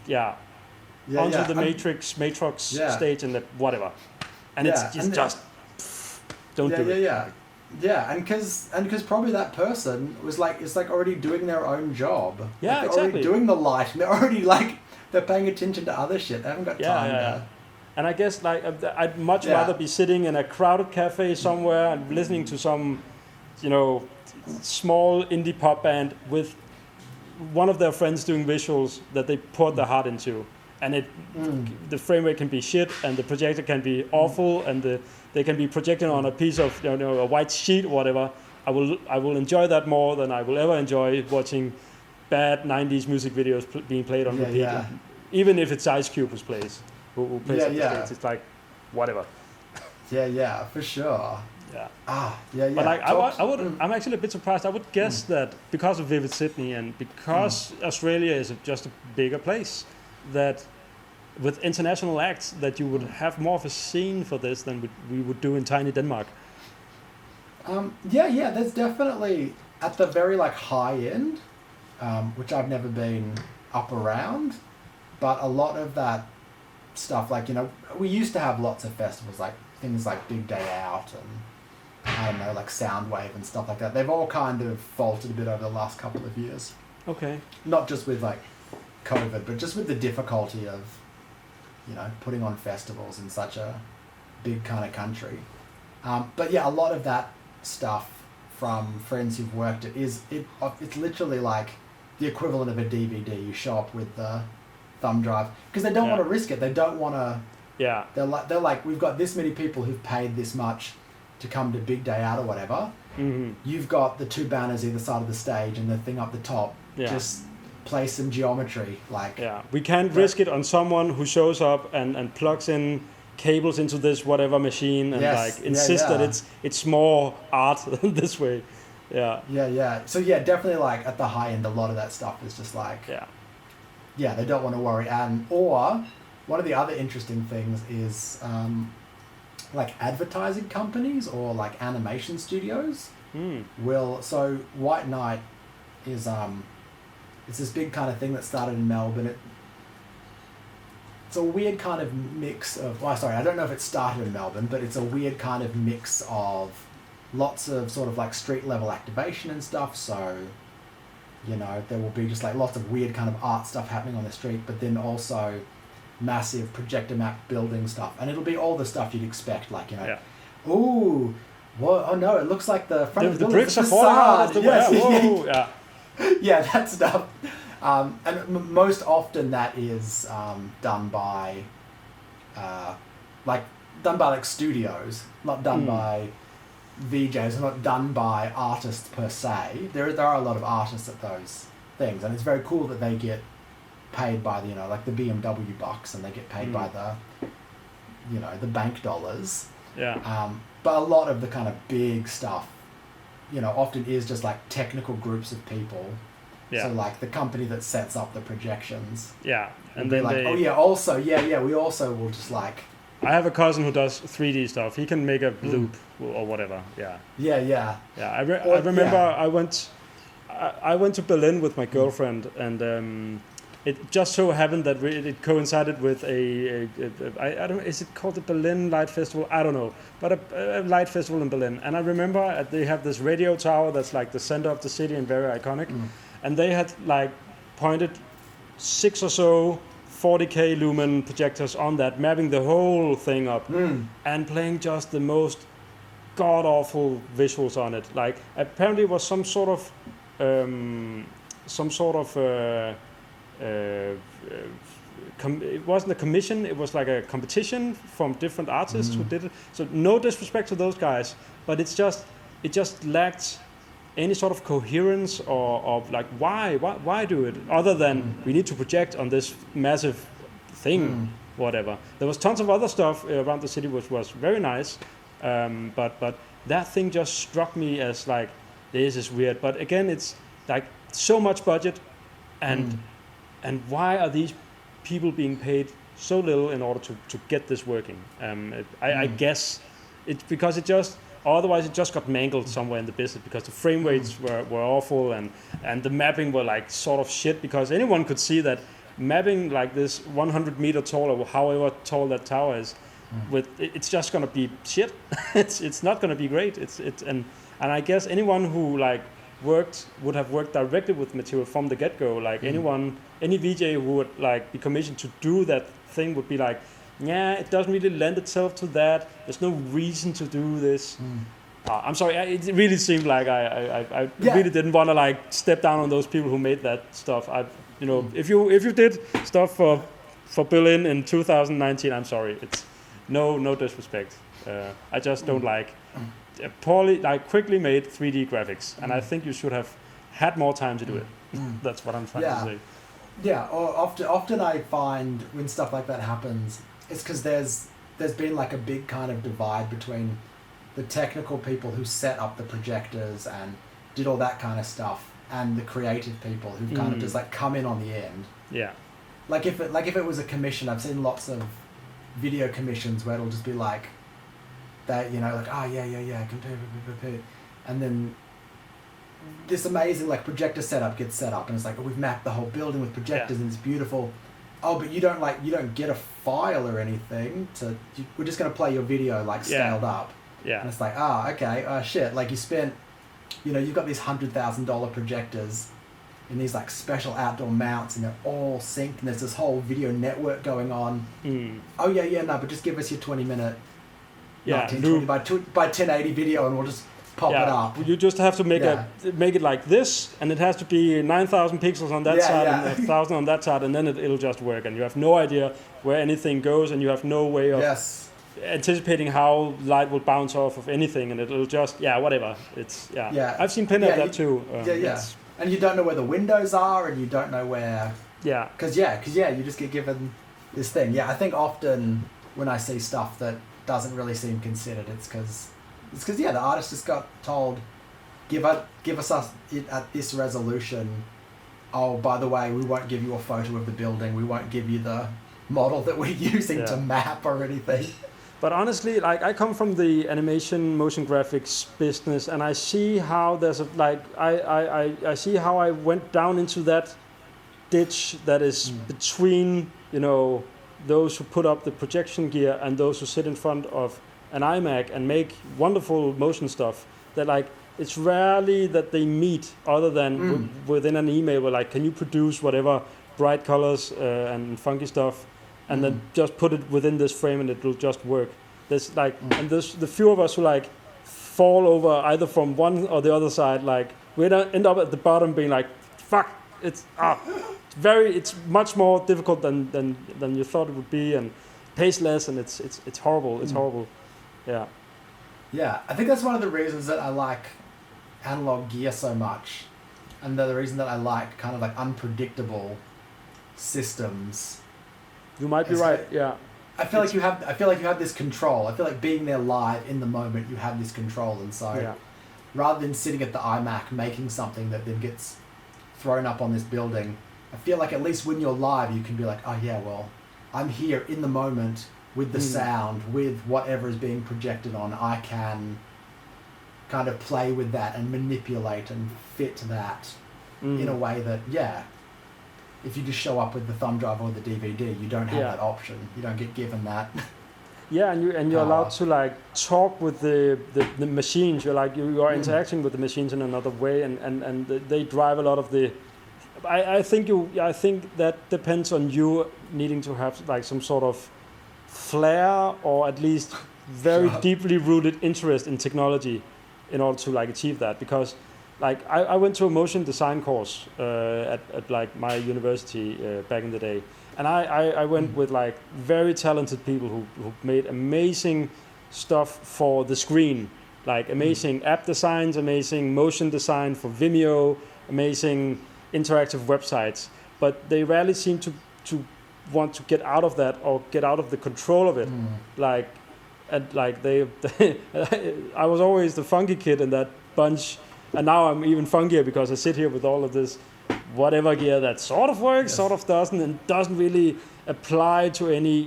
the Matrix
Yeah.
stage and the whatever. And
Yeah,
it's
and
just, don't do it.
Yeah, and because probably that person was like, it's like already doing their own job.
Yeah,
like they're
exactly.
already doing the light, and they're already like, they're paying attention to other shit. They haven't got time to...
And I guess like I'd much rather be sitting in a crowded cafe somewhere and listening to some, small indie pop band with one of their friends doing visuals that they poured their heart into, and the frame rate can be shit, and the projector can be awful, and they can be projecting on a piece of a white sheet or whatever. I will enjoy that more than I will ever enjoy watching bad 90s music videos being played on repeat.
Yeah.
Even if it's Ice Cube who plays at the States, it's like whatever.
Yeah, for sure.
Yeah.
Yeah.
But like I'm actually a bit surprised. I would guess that because of Vivid Sydney and because Australia is just a bigger place, that with international acts that you would have more of a scene for this than we would do in tiny Denmark.
There's definitely at the very like high end, which I've never been up around, but a lot of that stuff, like, we used to have lots of festivals, like things like Big Day Out and I don't know, like Soundwave and stuff like that. They've all kind of faltered a bit over the last couple of years.
Okay.
Not just with like COVID, but just with the difficulty of, putting on festivals in such a big kind of country. But yeah, a lot of that stuff from friends who've worked it it's literally like the equivalent of a DVD. You show up with the thumb drive because they don't want to risk it. They don't want to.
Yeah.
They're like, we've got this many people who've paid this much to come to Big Day Out or whatever.
Mm-hmm.
You've got the two banners either side of the stage and the thing up the top.
Yeah.
Just play some geometry, like.
Yeah, we can't risk it on someone who shows up and plugs in cables into this whatever machine and like insist that it's more art than this way. Yeah.
Yeah. So yeah, definitely like at the high end, a lot of that stuff is just like. Yeah, they don't want to worry. Or one of the other interesting things is like advertising companies or like animation studios so White Knight is it's this big kind of thing that started in Melbourne. It's a weird kind of mix of, I don't know if it started in Melbourne, but it's a weird kind of mix of lots of sort of like street level activation and stuff. So, there will be just like lots of weird kind of art stuff happening on the street, but then also massive projector map building stuff. And it'll be all the stuff you'd expect, like, ooh, what? Oh no, it looks like the front of the building.
Bricks are falling out of the way. Yeah.
Yeah, that stuff. And most often that is done by like studios, not done by VJs, not done by artists per se. There are a lot of artists at those things, and it's very cool that they get paid by the, like the BMW bucks, and they get paid by the, the bank dollars.
Yeah.
But a lot of the kind of big stuff, often is just like technical groups of people.
Yeah.
So like the company that sets up the projections.
Yeah. And then
like, we also will just like.
I have a cousin who does 3D stuff. He can make a loop or whatever. Yeah.
Yeah.
Yeah. I remember I went to Berlin with my girlfriend, and it just so happened that it coincided with I don't know, is it called the Berlin Light Festival? I don't know, but a light festival in Berlin. And I remember they have this radio tower that's like the center of the city and very iconic. And they had like pointed 6 or so 40K lumen projectors on that, mapping the whole thing up and playing just the most god-awful visuals on it. Like apparently it was some sort of it wasn't a commission, it was like a competition from different artists who did it. So no disrespect to those guys, but it just lacked any sort of coherence or like why do it other than we need to project on this massive thing, whatever. There was tons of other stuff around the city which was very nice, But that thing just struck me as like, this is weird. But again, it's like so much budget, and why are these people being paid so little in order to get this working? I guess it's because it just, otherwise it just got mangled somewhere in the business, because the frame rates were awful, and the mapping were like sort of shit, because anyone could see that mapping like this 100 meter tall, or however tall that tower is, it's just gonna be shit. it's not gonna be great. And I guess anyone who like would have worked directly with material from the get-go, like any VJ who would like be commissioned to do that thing would be like, yeah, it doesn't really lend itself to that. There's no reason to do this. I'm sorry, it really seemed like I really didn't want to like step down on those people who made that stuff. If you did stuff for Berlin in 2019, I'm sorry. It's no disrespect. I just don't like poorly, like quickly made 3D graphics, and I think you should have had more time to do it. That's what I'm trying to say.
Yeah, or often I find when stuff like that happens, it's because there's been like a big kind of divide between the technical people who set up the projectors and did all that kind of stuff, and the creative people who kind of just like come in on the end. Yeah. Like if it was a commission, I've seen lots of video commissions where it'll just be like that, like, oh yeah, compare, and then this amazing like projector setup gets set up, and it's like, oh, we've mapped the whole building with projectors and it's beautiful. Oh, but you don't get a file or anything we're just going to play your video like scaled up. Yeah. And it's like, okay, shit, like you spent, you've got these $100,000 projectors in these like special outdoor mounts, and they're all synced, and there's this whole video network going on. Oh yeah, no, but just give us your 20-minute 1920 by 1080 video, and we'll just pop it up.
You just have to make it like this, and it has to be 9,000 pixels on that side and 1,000 on that side, and then it'll just work. And you have no idea where anything goes, and you have no way of anticipating how light will bounce off of anything, and it'll just whatever. It's I've seen pen that too.
And you don't know where the windows are, and you don't know where. Because you just get given this thing. Yeah, I think often when I see stuff that doesn't really seem considered, it's because the artist just got told, give us it at this resolution. Oh, by the way, we won't give you a photo of the building. We won't give you the model that we're using to map or anything.
But honestly, like I come from the animation, motion graphics business, and I see how there's I see how I went down into that ditch that is between those who put up the projection gear and those who sit in front of an iMac and make wonderful motion stuff. That like it's rarely that they meet, other than within an email where like, can you produce whatever bright colors and funky stuff, and then just put it within this frame and it will just work. There's like, and there's the few of us who like fall over either from one or the other side. Like we end up at the bottom being like, fuck, it's much more difficult than you thought it would be, and pays less, and it's horrible. It's horrible. Yeah.
Yeah, I think that's one of the reasons that I like analog gear so much, and the reason that I like kind of like unpredictable systems.
You might be right. Yeah.
I feel like you have this control. I feel like being there live in the moment, you have this control, and so rather than sitting at the iMac making something that then gets thrown up on this building, I feel like at least when you're live, you can be like, oh yeah, well, I'm here in the moment with the sound, with whatever is being projected on. I can kind of play with that and manipulate and fit that in a way that, if you just show up with the thumb drive or the DVD, you don't have that option. You don't get given that.
Yeah, and you're allowed to like talk with the machines. You're like you are interacting with the machines in another way, and they drive a lot of the. I think that depends on you needing to have like some sort of flair, or at least very deeply rooted interest in technology in order to like achieve that. Because like I went to a motion design course at like my university back in the day, and I went with like very talented people who made amazing stuff for the screen, like amazing app designs, amazing motion design for Vimeo, amazing interactive websites, but they rarely seem to want to get out of that or get out of the control of it. Like, and like they I was always the funky kid in that bunch, and now I'm even funkier because I sit here with all of this whatever gear that sort of works,
Yes.
sort of doesn't, and doesn't really apply to any,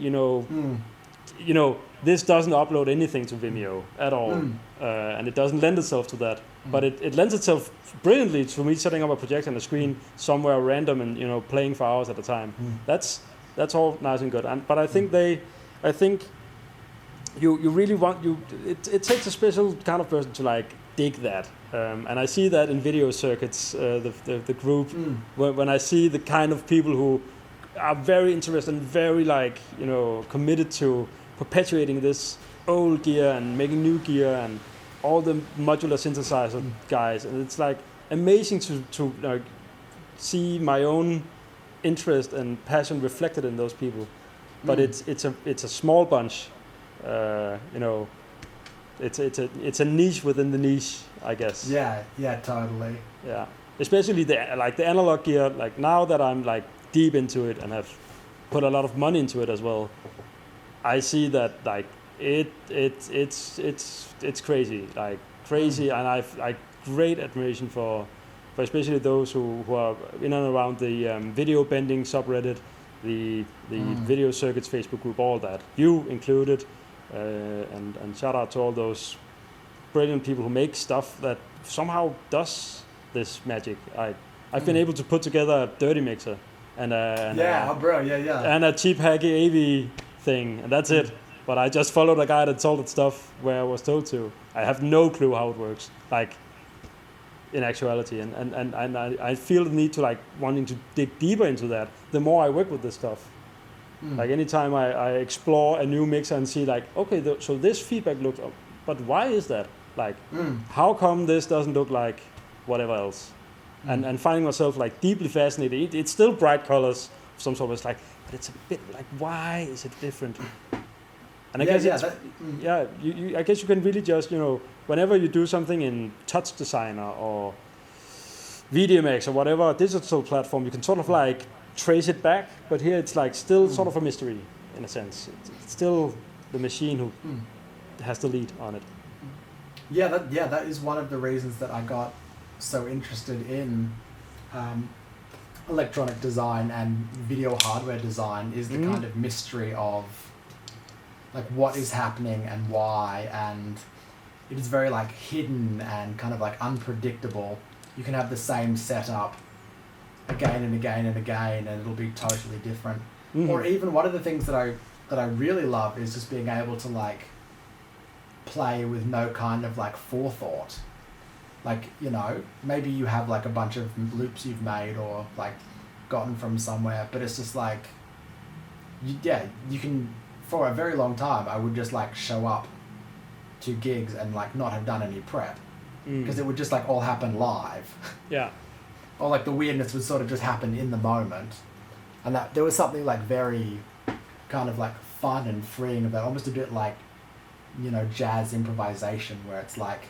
this doesn't upload anything to Vimeo at all, and it doesn't lend itself to that. But it lends itself brilliantly to me setting up a projector on the screen somewhere random and playing for hours at a time. That's all nice and good. But I think you really want it takes a special kind of person to like dig that, and I see that in video circuits, the group when I see the kind of people who are very interested and very like committed to perpetuating this old gear and making new gear and all the modular synthesizer guys, and it's like amazing to like see my own interest and passion reflected in those people. But it's a small bunch, it's a niche within the niche, I guess.
Yeah, totally.
Yeah, especially the analog gear. Like now that I'm like deep into it and have put a lot of money into it as well, I see that like it's crazy, like crazy, and I've like great admiration for especially those who are in and around the video bending subreddit, the video circuits Facebook group, all that, you included, and shout out to all those brilliant people who make stuff that somehow does this magic. I've been able to put together a dirty mixer and a cheap hacky AV thing, and that's it. But I just followed a guy that sold it stuff where I was told to. I have no clue how it works, like in actuality, and I feel the need to like wanting to dig deeper into that the more I work with this stuff. Like anytime I explore a new mixer and see like, okay, so this feedback looks, but why is that? Like, how come this doesn't look like whatever else? And finding myself like deeply fascinated. It's still bright colors of some sort. It's like, but it's a bit like, why is it different? And I guess I guess you can really just, whenever you do something in Touch Designer or VDMX or whatever digital platform, you can sort of like trace it back. But here it's like still sort of a mystery in a sense. It's still the machine who has the lead on it.
That is one of the reasons that I got so interested in electronic design and video hardware design, is the kind of mystery of like what is happening and why, and it is very like hidden and kind of like unpredictable. You can have the same setup again and again and again, and it'll be totally different. Or even one of the things that I really love is just being able to like play with no kind of like forethought. Like, maybe you have like a bunch of loops you've made or like gotten from somewhere, but it's just like, you can, for a very long time, I would just like show up to gigs and like not have done any prep, because it would just like all happen live.
Yeah.
Or like the weirdness would sort of just happen in the moment. And that there was something like very kind of like fun and freeing about, almost a bit like, jazz improvisation, where it's like,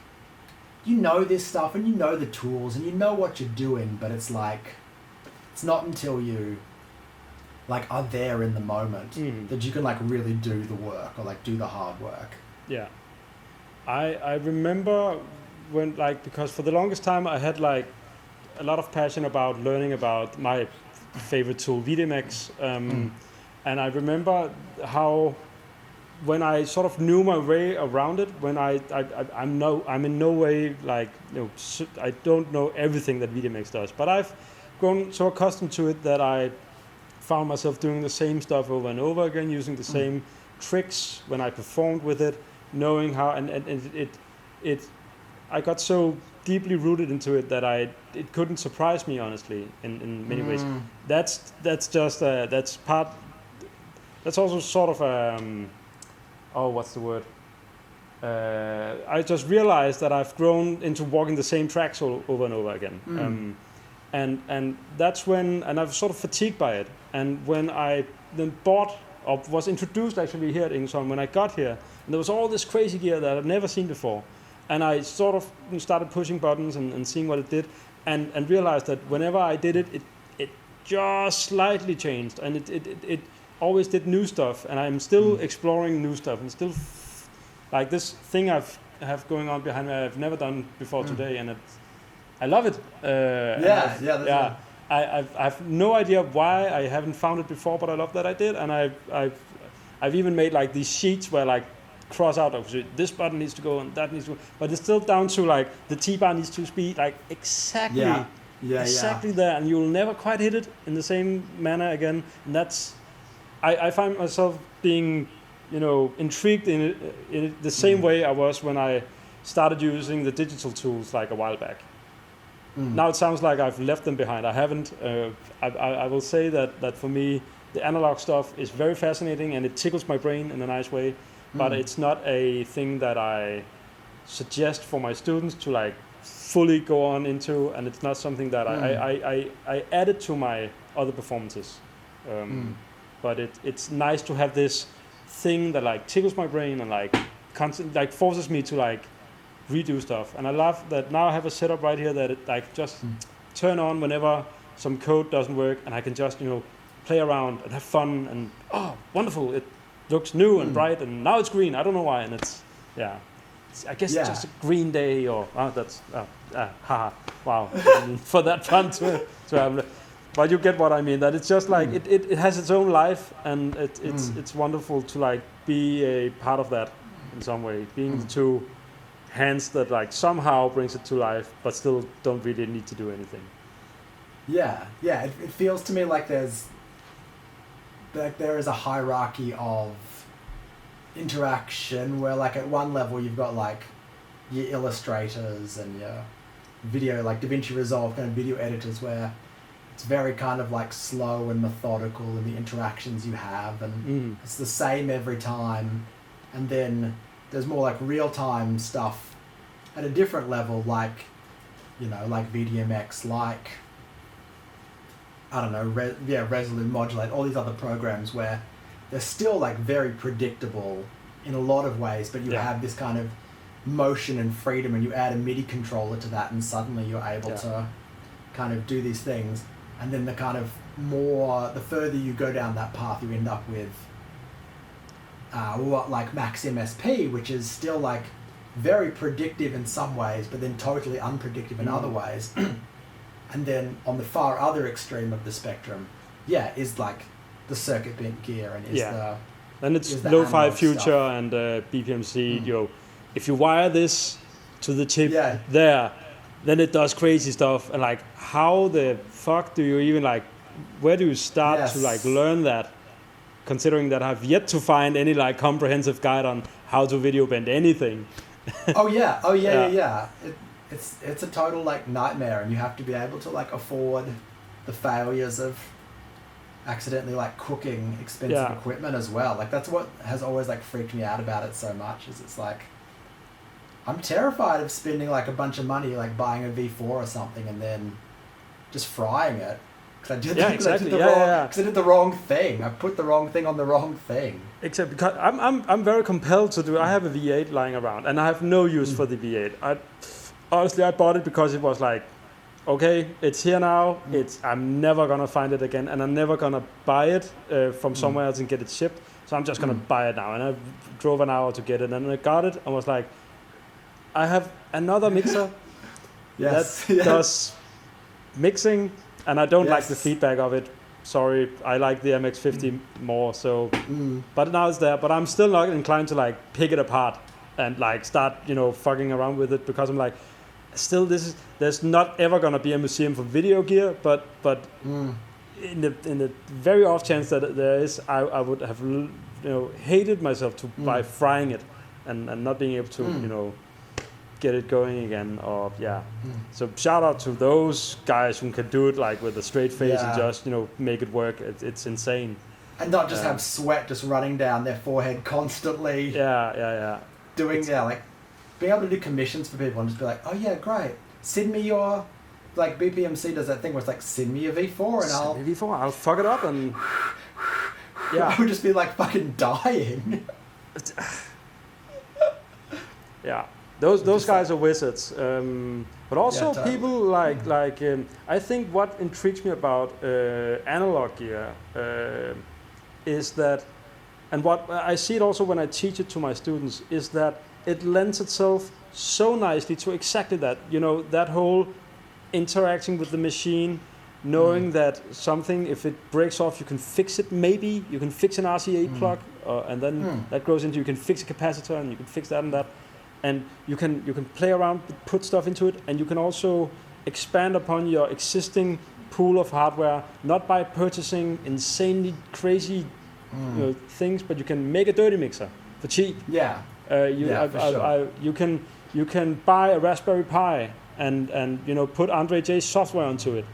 this stuff and the tools and what you're doing, but it's like, it's not until you like are there in the moment that you can like really do the work or like do the hard work.
Yeah. I remember when like, because for the longest time I had like a lot of passion about learning about my favorite tool, VDMX, and I remember how when I sort of knew my way around it, when I'm in no way like, I don't know everything that VDMX does, but I've grown so accustomed to it that I found myself doing the same stuff over and over again, using the same tricks when I performed with it, knowing how, and I got so deeply rooted into it that it couldn't surprise me, honestly, in many ways. That's just that's also sort of what's the word? I just realized that I've grown into walking the same tracks over and over again. And that's when, and I've sort of fatigued by it. And when I then was introduced actually here at Engelsholm, when I got here, and there was all this crazy gear that I've never seen before. And I sort of started pushing buttons and seeing what it did, and realized that whenever I did it, it just slightly changed, and it always did new stuff, and I'm still exploring new stuff and still like this thing I have going on behind me. I've never done before today, and I love it. I've no idea why I haven't found it before, but I love that I did, and I've even made like these sheets where like cross out this button needs to go and that needs to go, but it's still down to like the T-bar needs to be like exactly there, and you'll never quite hit it in the same manner again. And that's I find myself being intrigued in it the same way I was when I started using the digital tools like a while back. Now it sounds like I've left them behind. I haven't. I will say that for me, the analog stuff is very fascinating and it tickles my brain in a nice way, but it's not a thing that I suggest for my students to like fully go on into, and it's not something that I added to my other performances. But it's nice to have this thing that like tickles my brain and like like forces me to like redo stuff. And I love that now I have a setup right here that it like just turn on whenever some code doesn't work, and I can just play around and have fun, and wonderful, it looks new and bright, and now it's green, I don't know why, and it's I guess it's just a green day, or wow for that fun to have. But you get what I mean, that it's just like it has its own life, and it's wonderful to like be a part of that in some way, being the two hands that like somehow brings it to life, but still don't really need to do anything.
It feels to me like there is a hierarchy of interaction where like at one level you've got like your illustrators and your video, like DaVinci Resolve kind of video editors, where it's very kind of like slow and methodical in the interactions you have, and it's the same every time. And then there's more like real-time stuff at a different level, like like VDMX, like I don't know, Resolute, Modulate, all these other programs where they're still like very predictable in a lot of ways, but you have this kind of motion and freedom, and you add a MIDI controller to that, and suddenly you're able to kind of do these things. And then the kind of the further you go down that path, you end up with like Max MSP, which is still like very predictive in some ways, but then totally unpredictable in other ways. And then on the far other extreme of the spectrum, is like the circuit bent gear, and
and it's lo-fi future stuff. And BPMC. If you wire this to the chip there, then it does crazy stuff. And like, how the fuck do you even like? Where do you start to like learn that? Considering that I've yet to find any like comprehensive guide on how to video bend anything. It's a total like nightmare, and you have to be able to like afford the failures of accidentally like cooking expensive equipment as well. Like that's what has always like freaked me out about it so much, is it's like I'm terrified of spending like a bunch of money like buying a V4 or something and then just frying it. Because I did the wrong thing. I put the wrong thing on the wrong thing. Except because I'm very compelled to do. I have a V8 lying around, and I have no use for the V8. I bought it because it was like, okay, it's here now. I'm never gonna find it again, and I'm never gonna buy it from somewhere else and get it shipped. So I'm just gonna buy it now. And I drove an hour to get it, and I got it and was like, I have another mixer that does mixing. And I don't like the feedback of it. Sorry, I like the MX50 more. So, but now it's there. But I'm still not inclined to like pick it apart and like start fucking around with it, because I'm like, still there's not ever gonna be a museum for video gear. But in the very off chance that there is, I would have hated myself to by frying it and not being able to get it going again, or so shout out to those guys who can do it like with a straight face and just make it work. It's insane,
and not just have sweat just running down their forehead constantly. Doing like being able to do commissions for people and just be like, oh yeah, great, send me your, like BPMC does that thing where it's like, send me a V4 and
I'll fuck it up, and
I would just be like fucking dying.
Those guys are wizards, but also people like I think what intrigues me about analog gear is that And what I see it also when I teach it to my students is that it lends itself so nicely to exactly that. You know, that whole interacting with the machine, knowing that something, if it breaks off, you can fix it. Maybe you can fix an RCA plug, and then that goes into, you can fix a capacitor, and you can fix that and that, and you can play around, put stuff into it, and you can also expand upon your existing pool of hardware, not by purchasing insanely crazy things, but you can make a dirty mixer for cheap.
Yeah.
You can buy a Raspberry Pi and you know, put Andre J's software onto it,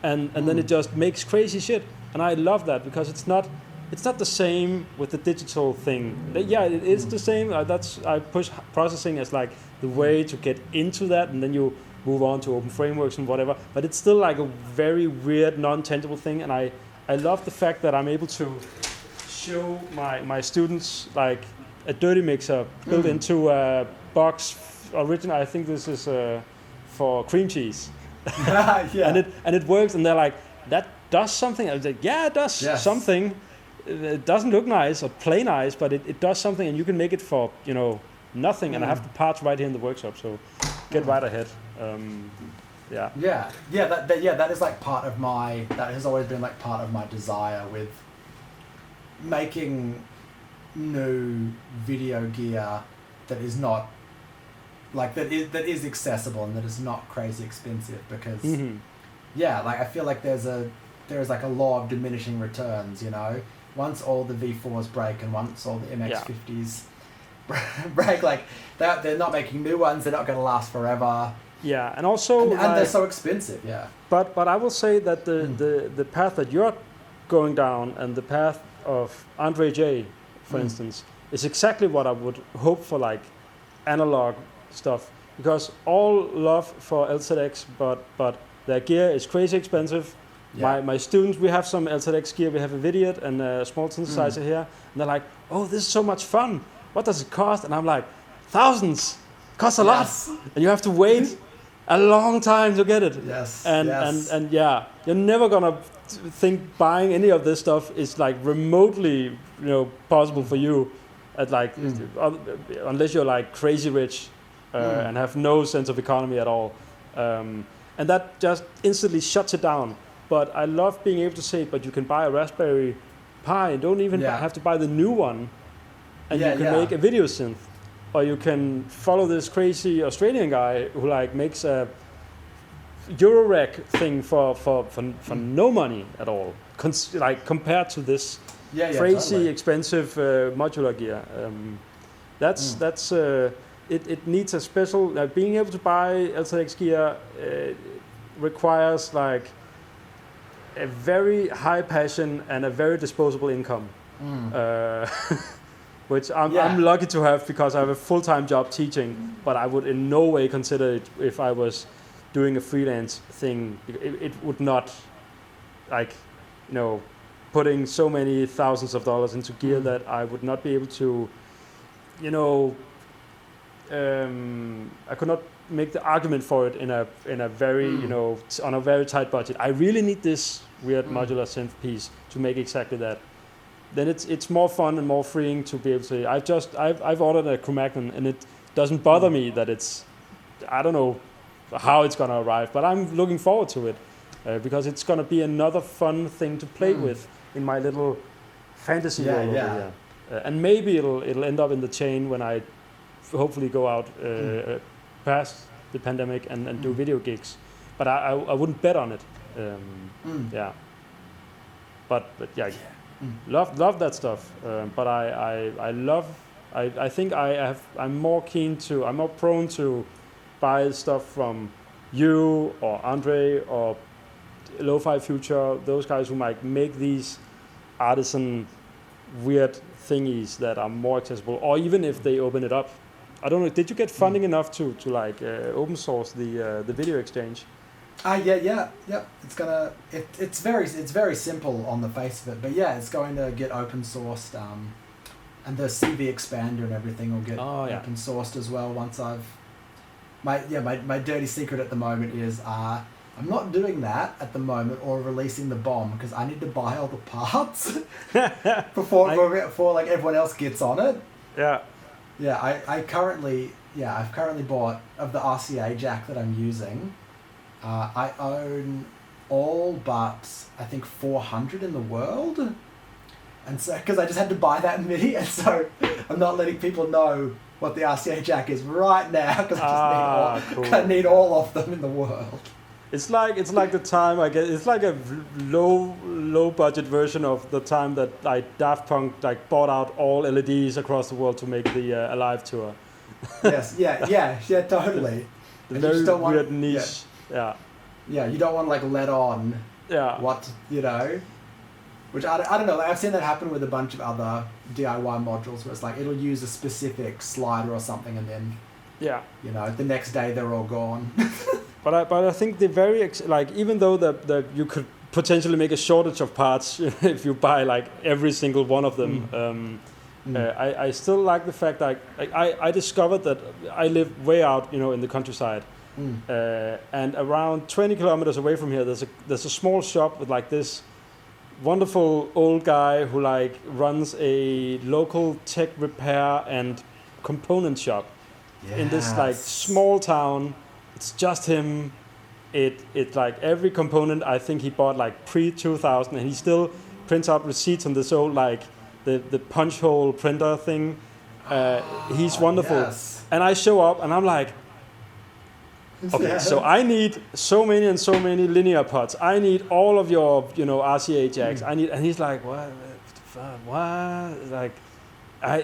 and then it just makes crazy shit. And I love that because it's not the same with the digital thing. Yeah, it is the same. I push processing as like the way to get into that, and then you move on to open frameworks and whatever. But it's still like a very weird, non-tangible thing. And I love the fact that I'm able to show my students like a dirty mixer built into a box. Original, I think this is for cream cheese.
Yeah.
and it works, and they're like, that does something. I was like, yeah, it does something. It doesn't look nice or play nice, but it does something, and you can make it for, you know, nothing. And I have the parts right here in the workshop, so get right ahead.
That is like part of that has always been like part of my desire with making new video gear that is not like that is accessible and that is not crazy expensive, because like I feel like there is like a law of diminishing returns, you know. Once all the V4s break and once all the MX50s break, like they're not making new ones, they're not going to last forever.
Yeah, and also
and they're so expensive. Yeah.
But I will say that the path that you're going down and the path of Andre J, for instance, is exactly what I would hope for, like analog stuff, because all love for LZX, but their gear is crazy expensive. Yeah. My students, we have some LZX gear, we have a Vidiot and a small synthesizer here, and they're like, oh, this is so much fun. What does it cost? And I'm like, thousands. Costs a lot, and you have to wait a long time to get it. And you're never gonna think buying any of this stuff is like remotely, you know, possible for you, at like unless you're like crazy rich and have no sense of economy at all, and that just instantly shuts it down. But I love being able to say, but you can buy a Raspberry Pi and don't even have to buy the new one, and you can make a video synth. Or you can follow this crazy Australian guy who like makes a Eurorec thing for no money at all, like compared to this crazy expensive modular gear. It needs a special, being able to buy LZX gear requires like a very high passion and a very disposable income. Which I'm lucky to have, because I have a full-time job teaching, but I would in no way consider it if I was doing a freelance thing. It would not, like, you know, putting so many thousands of dollars into gear that I would not be able to, you know, I could not make the argument for it in a very, you know, on a very tight budget. I really need this weird modular synth piece to make exactly that. Then it's more fun and more freeing to be able to say, I've ordered a Cro-Magnon, and it doesn't bother me that it's, I don't know how it's gonna arrive, but I'm looking forward to it because it's gonna be another fun thing to play with in my little fantasy world over here. And maybe it'll end up in the chain when I hopefully go out past the pandemic and do video gigs, but I wouldn't bet on it. But yeah. Love that stuff, but I think I'm more prone to buy stuff from you or Andre or Lo-Fi Future, those guys who might make these artisan weird thingies that are more accessible, or even if they open it up. I don't know, did you get funding enough to like open source the video exchange? It's very simple on the face of it, but it's going to get open sourced, and the CV expander and everything will get open sourced as well. Once my dirty secret at the moment is
I'm not doing that at the moment or releasing the bomb because I need to buy all the parts before like everyone else gets on it.
Yeah.
Yeah, I've currently bought of the RCA jack that I'm using. I own all but I think 400 in the world, and so because I just had to buy that MIDI, and so I'm not letting people know what the RCA jack is right now because I need all of them in the world.
It's like the time I get. It's like a low budget version of the time that like Daft Punk like bought out all LEDs across the world to make the Alive tour.
Yes, yeah, totally.
The very weird niche. Yeah.
Yeah, you don't want to like let on.
Yeah.
What which I don't know. Like, I've seen that happen with a bunch of other DIY modules where it's like it'll use a specific slider or something, and then the next day they're all gone.
But I think the even though the you could potentially make a shortage of parts if you buy like every single one of them. I still like the fact that I discovered that I live way out in the countryside, and around 20 kilometers away from here there's a small shop with like this wonderful old guy who like runs a local tech repair and component shop in this like small town. It's just him. It's like every component I think he bought like pre-2000, and he still prints out receipts on this old like the punch hole printer thing. He's wonderful.
Yes.
And I show up and I'm like, okay, so I need so many linear pots. I need all of your RCA jacks. And he's like, what? Like,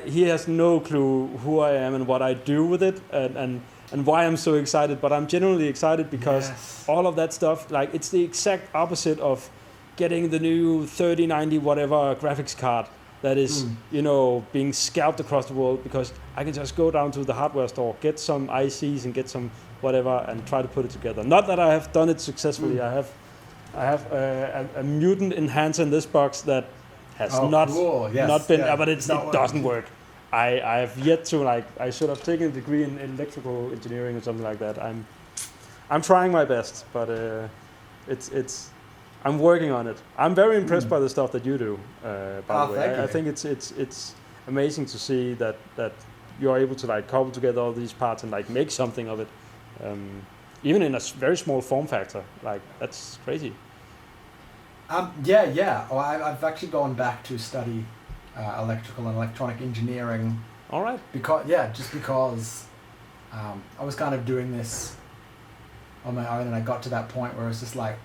he has no clue who I am and what I do with it, and why I'm so excited. But I'm genuinely excited because all of that stuff, like, it's the exact opposite of getting the new 3090 whatever graphics card that is, being scalped across the world, because I can just go down to the hardware store, get some ICs and get some whatever and try to put it together. Not that I have done it successfully. I have a mutant enhancer in this box that has not been, but it doesn't work. I have yet to, like, I should have taken a degree in electrical engineering or something like that. I'm trying my best, but I'm working on it. I'm very impressed by the stuff that you do. By the way, I think it's amazing to see that you're able to like cobble together all these parts and like make something of it, even in a very small form factor. Like, that's crazy.
Yeah. Oh, I've actually gone back to study electrical and electronic engineering.
All right.
Because I was kind of doing this on my own, and I got to that point where I was just like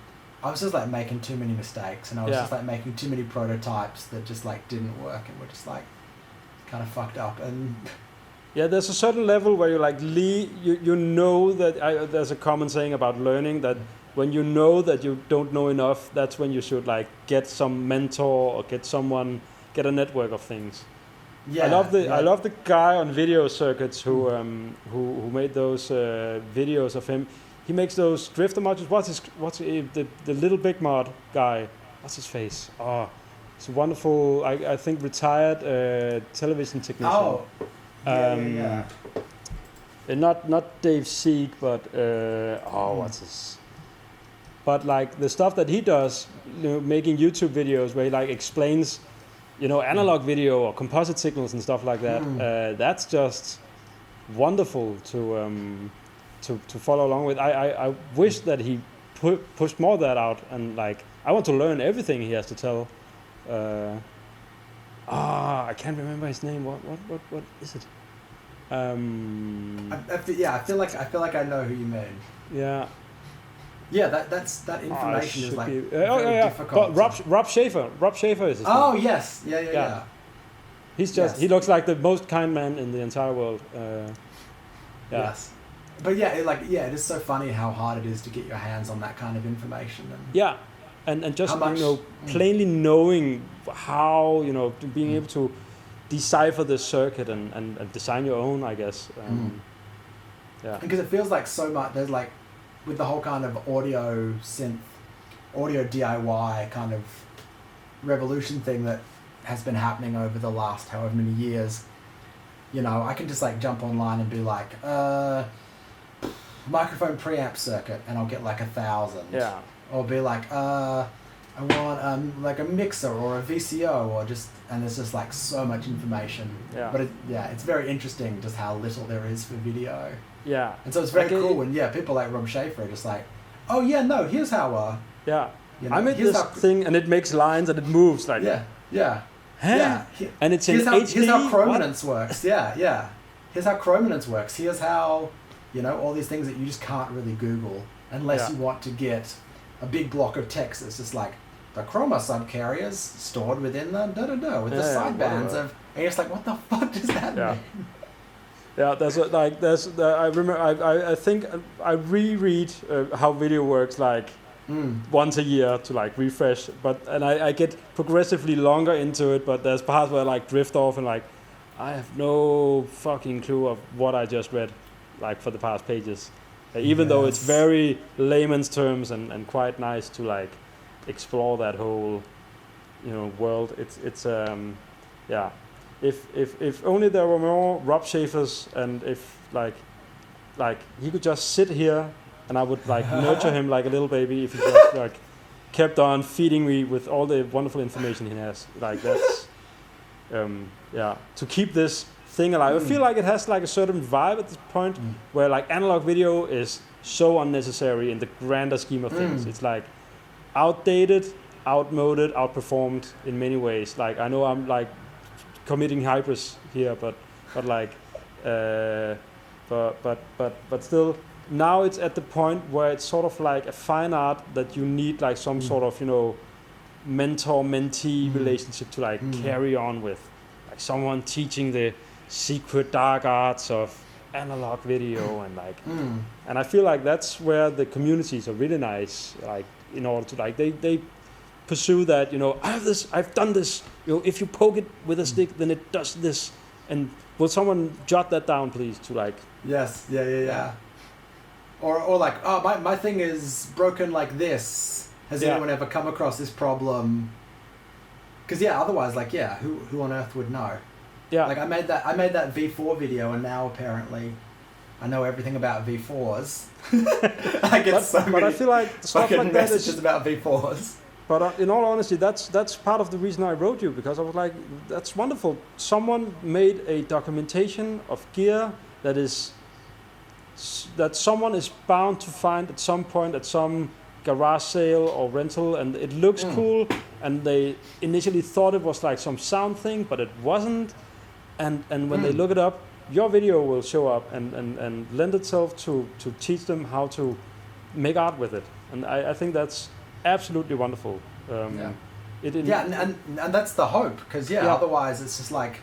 making too many mistakes, and I was just like making too many prototypes that just like didn't work and were just like kind of fucked up. And
there's a certain level where you're like you know that there's a common saying about learning that when you know that you don't know enough, that's when you should like get some mentor or get a network of things. I love the guy on Video Circuits who made those videos of him. He makes those drifter modules. What's the Little Big Mod guy? What's his face? Oh, it's a wonderful. I think retired television technician.
Oh,
Not Dave Sieg, but what's his? But like the stuff that he does, making YouTube videos where he like explains, analog video or composite signals and stuff like that. That's just wonderful to follow along with. I wish that he pushed more of that out, and like I want to learn everything he has to tell. I can't remember his name. What is it?
I feel like I know who you mean.
Yeah.
Yeah, that information is like very difficult.
But Rob Schaefer. Rob Schaefer is his name.
Oh yes, yeah.
He's just he looks like the most kind man in the entire world.
Yes. But it is so funny how hard it is to get your hands on that kind of information.
And just plainly knowing how being able to decipher the circuit and design your own, I guess.
Because it feels like so much. There's like with the whole kind of audio DIY kind of revolution thing that has been happening over the last however many years. I can just like jump online and be like, microphone preamp circuit, and I'll get like 1,000.
Yeah.
Or be like, I want like a mixer or a VCO, or just, and there's just like so much information.
Yeah.
But it's very interesting just how little there is for video.
Yeah.
And so it's very cool when people like Rob Schaefer are just like, oh yeah, no, here's how.
Yeah.
You know,
I made this thing and it makes lines and it moves like.
Yeah.
Huh? And it's in HD.
Here's how chrominance works. Yeah. Here's how chrominance works. Here's how, all these things that you just can't really Google unless you want to get a big block of text that's just like the chroma subcarriers stored within the with the sidebands of, and you're just like, what the fuck does that mean?
Yeah, I remember. I think I reread how video works like once a year to like refresh, and I get progressively longer into it. But there's parts where I like drift off and like I have no fucking clue of what I just read, like for the past pages. Even though it's very layman's terms and quite nice to like explore that whole, world. It's If only there were more Rob Schaefers, and if like he could just sit here and I would like nurture him like a little baby if he just like kept on feeding me with all the wonderful information he has. Like that's to keep this thing alive. I feel like it has like a certain vibe at this point where like analog video is so unnecessary in the grander scheme of things. It's like outdated, outmoded, outperformed in many ways. Like I know I'm like committing hybris here, but still now it's at the point where it's sort of like a fine art that you need like some sort of mentor-mentee relationship to like carry on with, like someone teaching the secret dark arts of analog video and like and I feel like that's where the communities are really nice, like in order to like they pursue that, I've done this, if you poke it with a stick then it does this, and will someone jot that down please, to like
or like, oh, my thing is broken like this, has anyone ever come across this problem? Because otherwise like who on earth would know? Like I made that V4 video, and now apparently I know everything about V4s. I get but
I feel like stuff like that
messages about V4s.
But in all honesty, that's part of the reason I wrote you, because I was like, that's wonderful. Someone made a documentation of gear that someone is bound to find at some point at some garage sale or rental, and it looks cool. And they initially thought it was like some sound thing, but it wasn't. And when they look it up, your video will show up and lend itself to teach them how to make art with it. And I think that's absolutely wonderful. And
that's the hope, because otherwise it's just like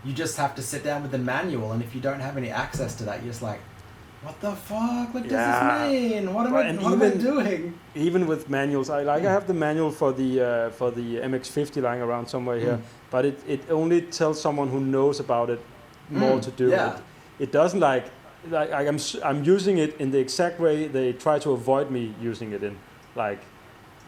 you just have to sit down with the manual, and if you don't have any access to that, you're just like, what the fuck? What does this mean? What am I doing?
Even with manuals, I have the manual for the MX-50 lying around somewhere here, but it only tells someone who knows about it more to do it. It doesn't like I'm using it in the exact way they try to avoid me using it in. Like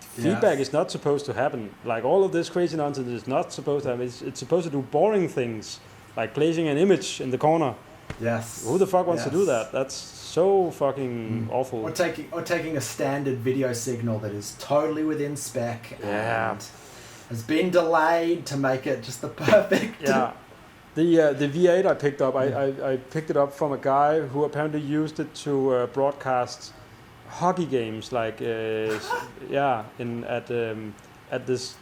feedback is not supposed to happen. Like all of this crazy nonsense is not supposed to happen. It's supposed to do boring things, like placing an image in the corner.
Yes.
Who the fuck wants to do that? That's so fucking awful.
Or taking a standard video signal that is totally within spec and has been delayed to make it just the perfect.
Yeah. The V8 I picked up, I picked it up from a guy who apparently used it to broadcast hockey games, like at this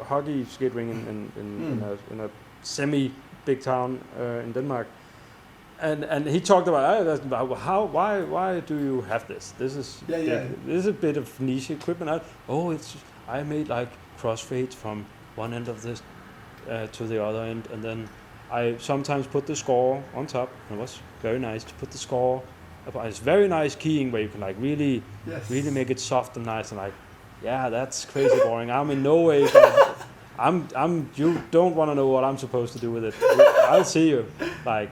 hockey skate ring in a semi big town in Denmark. And he talked about why do you have this? This is this is a bit of niche equipment. I made like crossfades from one end of this to the other end, and then I sometimes put the score on top. It was very nice to put the score. It's very nice keying where you can like really make it soft and nice, and like that's crazy boring. I'm in no way. You don't want to know what I'm supposed to do with it. I'll see you like.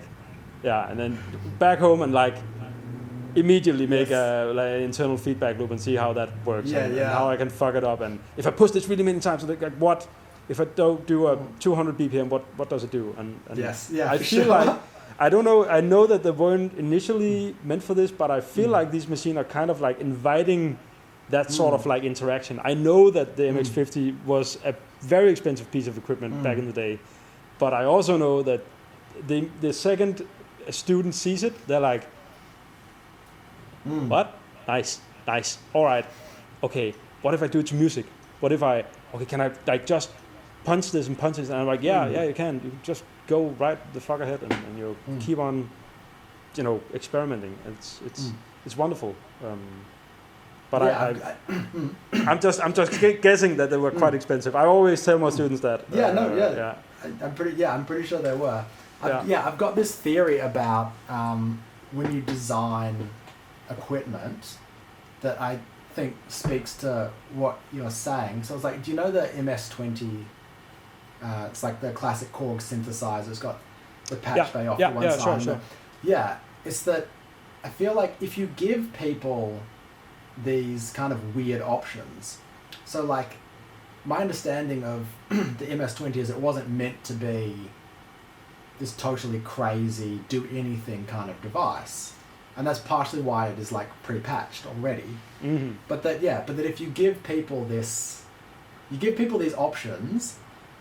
Yeah, and then back home and like immediately make an internal feedback loop and see how that works and how I can fuck it up, and if I push this really many times, like what if I don't do a 200 BPM, what does it do? And I feel like I don't know. I know that they weren't initially meant for this, but I feel like these machines are kind of like inviting that sort of like interaction. I know that the MX50 was a very expensive piece of equipment back in the day, but I also know that the second a student sees it, they're like, what? Nice. All right. Okay. What if I do it to music? What if can I like just punch this and punch this? And I'm like, yeah, you can. You just go right the fuck ahead and you keep on, experimenting. It's wonderful. But I'm just guessing that they were quite expensive. I always tell my students that.
I'm pretty sure they were. I've got this theory about when you design equipment that I think speaks to what you're saying. So I was like, do you know the MS-20? It's like the classic Korg synthesizer. It's got the patch bay off to one side.
Sure.
Yeah, it's that I feel like if you give people these kind of weird options, so like my understanding of the MS-20 is it wasn't meant to be this totally crazy, do anything kind of device. And that's partially why it is like pre-patched already. Mm-hmm. But that if you give people these options,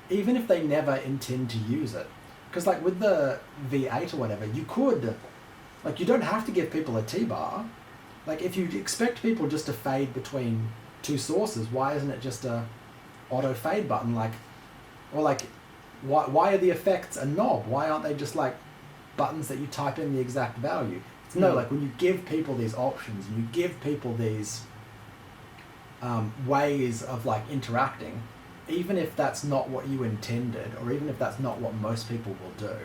even if they never intend to use it, because like with the V8 or whatever, you could, like you don't have to give people a T-bar. Like if you expect people just to fade between two sources, why isn't it just a auto fade button? Why are the effects a knob? Why aren't they just like buttons that you type in the exact value? Like when you give people these options, and you give people these ways of like interacting, even if that's not what you intended, or even if that's not what most people will do,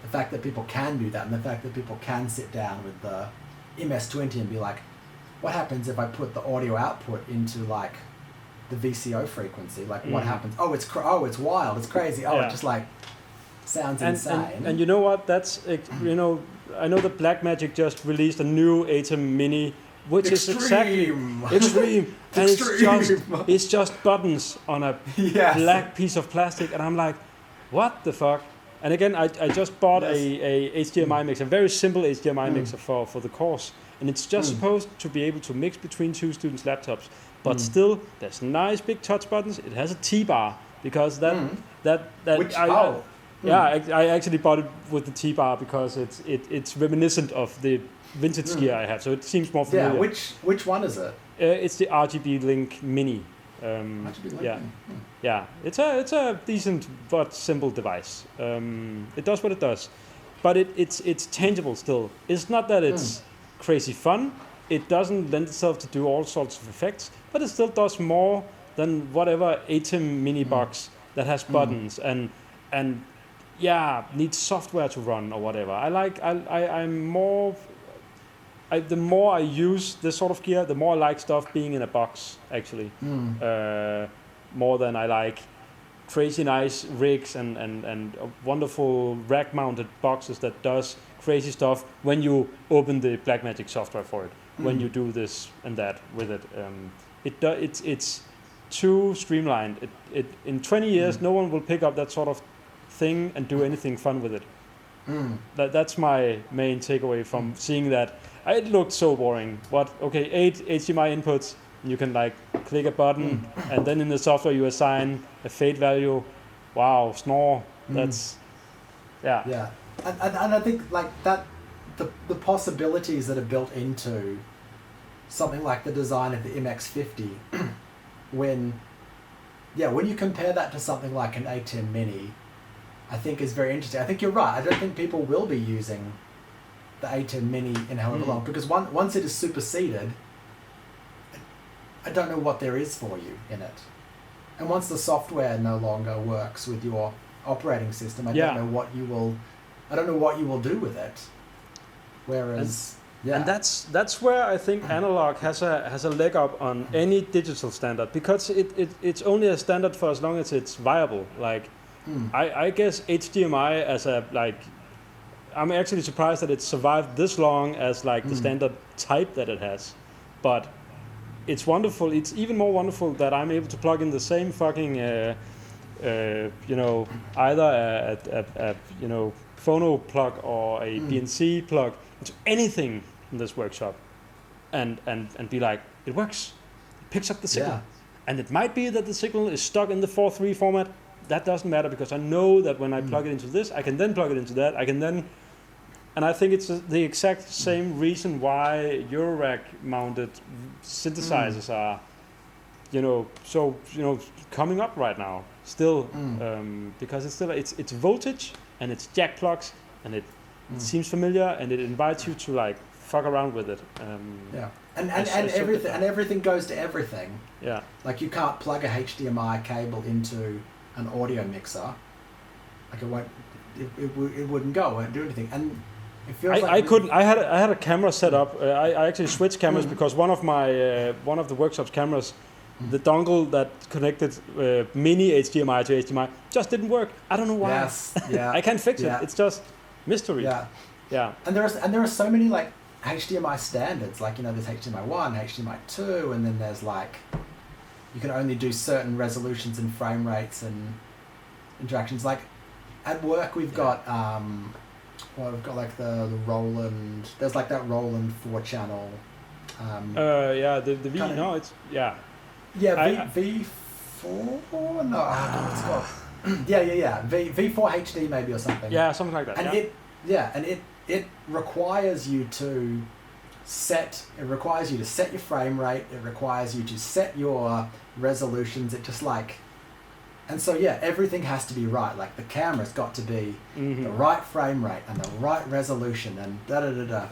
the fact that people can do that, and the fact that people can sit down with the MS-20 and be like, what happens if I put the audio output into like the VCO frequency? Like what happens? Oh, it's wild, it's crazy. Oh, it just like sounds insane.
And you know what? That's I know that Blackmagic just released a new ATEM Mini, which is exactly extreme, and it's just buttons on a black piece of plastic, and I'm like, what the fuck? And again, I just bought a HDMI mixer, a very simple HDMI mixer for the course, and it's just supposed to be able to mix between two students' laptops, but still, there's nice big touch buttons. It has a T-bar because I actually bought it with the T-bar because it's reminiscent of the vintage gear I have, so it seems more familiar.
Yeah, which one is it?
It's the RGB Link Mini. It's a decent but simple device. It does what it does, but it's tangible still. It's not that it's crazy fun. It doesn't lend itself to do all sorts of effects, but it still does more than whatever ATEM Mini box that has buttons and needs software to run or whatever. The more I use this sort of gear, the more I like stuff being in a box, actually. More than I like crazy nice rigs and wonderful rack-mounted boxes that does crazy stuff when you open the Blackmagic software for it, when you do this and that with it. It's too streamlined. In 20 years, no one will pick up that sort of thing and do anything fun with it. That's my main takeaway from seeing that. It looked so boring. 8 HDMI inputs, and you can like click a button, and then in the software you assign a fade value. Wow, snore. That's
and I think like that the possibilities that are built into something like the design of the MX50 when you compare that to something like an ATEM Mini, I think is very interesting. I think you're right. I don't think people will be using the ATEM Mini in however long, because once it is superseded, I don't know what there is for you in it. And once the software no longer works with your operating system, I don't know what you will do with it. Whereas
and that's where I think analog has a leg up on any digital standard, because it's only a standard for as long as it's viable. Like I guess HDMI as a I'm actually surprised that it survived this long as like the standard type that it has. But it's wonderful. It's even more wonderful that I'm able to plug in the same fucking you know, either a you know, phono plug or a BNC plug into anything in this workshop, and be like, it works, it picks up the signal.
Yeah.
And it might be that the signal is stuck in the 4.3 format. That doesn't matter, because I know that when I plug it into this, I can then plug it into that. I can then, and I think it's the exact same reason why Eurorack mounted synthesizers are, you know, so, you know, coming up right now still, because it's still it's voltage and it's jack plugs, and it seems familiar, and it invites you to like fuck around with it.
Yeah. And everything goes to everything.
Yeah.
Like you can't plug a HDMI cable into an audio mixer. Like it wouldn't go. It won't do anything. And it feels like
I couldn't. I had a camera set up. I actually switched cameras because one of my one of the workshop's cameras, the dongle that connected mini HDMI to HDMI just didn't work. I don't know why.
Yes. Yeah.
I can't fix it. It's just mystery.
Yeah.
Yeah.
And there are so many like HDMI standards, like, you know, there's HDMI 1, HDMI 2, and then there's like, you can only do certain resolutions and frame rates and interactions. Like at work we've got, we've got like the Roland, there's like that Roland 4-channel.
Yeah, the V, no, it's, yeah.
Yeah, V4? No, I don't know what it's called. yeah. V4 HD maybe or something.
Yeah, something like that.
And it requires you to set your frame rate, it requires you to set your resolutions, it just like, and so yeah, everything has to be right. Like the camera's got to be the right frame rate and the right resolution and da-da-da-da.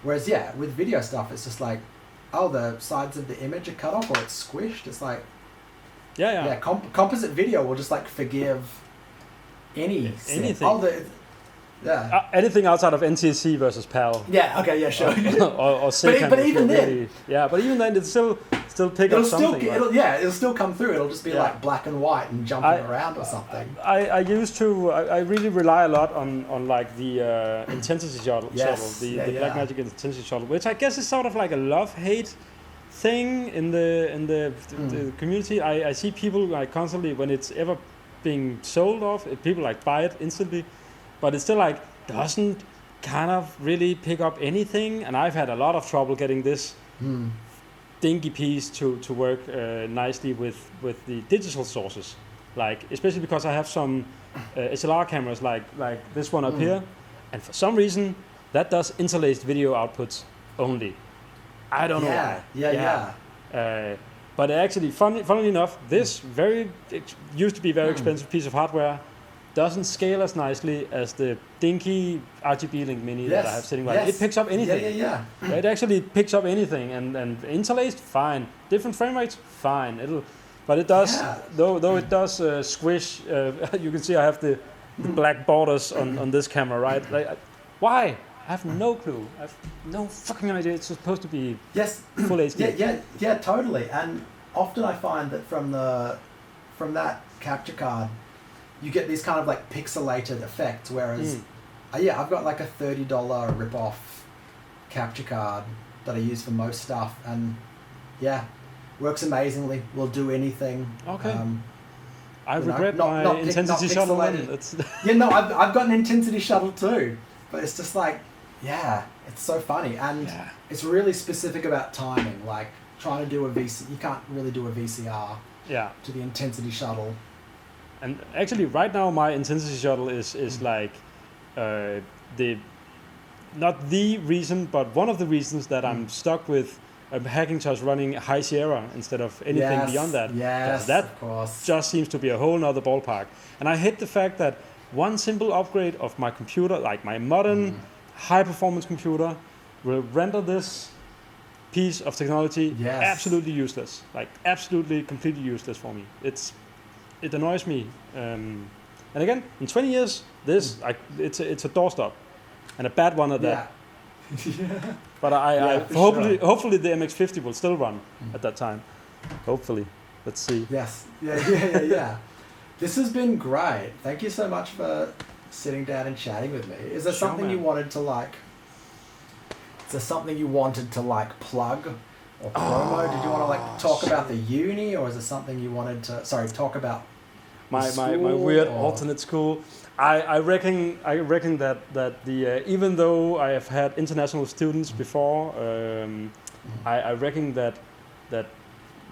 Whereas yeah, with video stuff, it's just like, oh, the sides of the image are cut off or it's squished. It's like, yeah, composite video will just like forgive anything.
Anything outside of NTSC versus PAL.
Yeah. Okay. Yeah. Sure.
or
but even then,
but even then, it's still pick up something.
It'll still come through. It'll just be like black and white and jumping around or something.
I really rely a lot on like the intensity shuttle, the Blackmagic intensity shuttle, which I guess is sort of like a love-hate thing in the community. I see people like constantly when it's ever being sold off, people like buy it instantly. But it still like doesn't kind of really pick up anything, and I've had a lot of trouble getting this dinky piece to work nicely with the digital sources, like especially because I have some SLR cameras like this one up here, and for some reason that does interlaced video outputs only. I don't know why. Yeah. But actually, funnily enough, this used to be very expensive piece of hardware doesn't scale as nicely as the dinky RGB Link Mini that I have sitting right. It picks up anything. Yeah. It actually picks up anything, and interlaced, fine. Different frame rates, fine. But it does, though it does squish. You can see I have the black borders on this camera, right? Like, why? I have no clue. I have no fucking idea. It's supposed to be full HD.
Yeah, totally. And often I find that from that capture card, you get these kind of like pixelated effects, whereas I've got like a $30 rip-off capture card that I use for most stuff, and works amazingly, will do anything.
Okay. I regret my intensity shuttle.
I've got an intensity shuttle too, but it's just like, it's so funny, and it's really specific about timing, like trying to do a VC, you can't really do a VCR to the intensity shuttle.
And actually, right now, my intensity shuttle is like not the reason, but one of the reasons that I'm stuck with Hackintosh running High Sierra instead of anything beyond that.
Yes,
that
of course.
Just seems to be a whole nother ballpark. And I hate the fact that one simple upgrade of my computer, like my modern high-performance computer, will render this piece of technology absolutely useless. Like absolutely, completely useless for me. It annoys me, and again, in 20 years, it's a doorstop, and a bad one at that. But hopefully the MX-50 will still run at that time. Hopefully, let's see.
Yes, yeah. This has been great. Thank you so much for sitting down and chatting with me. Is there something you wanted to like? Is there something you wanted to like plug? Or promo? Did you want to like talk about the uni, or is it something you wanted to talk about
my weird alternate school. I reckon that the even though I have had international students before, I reckon that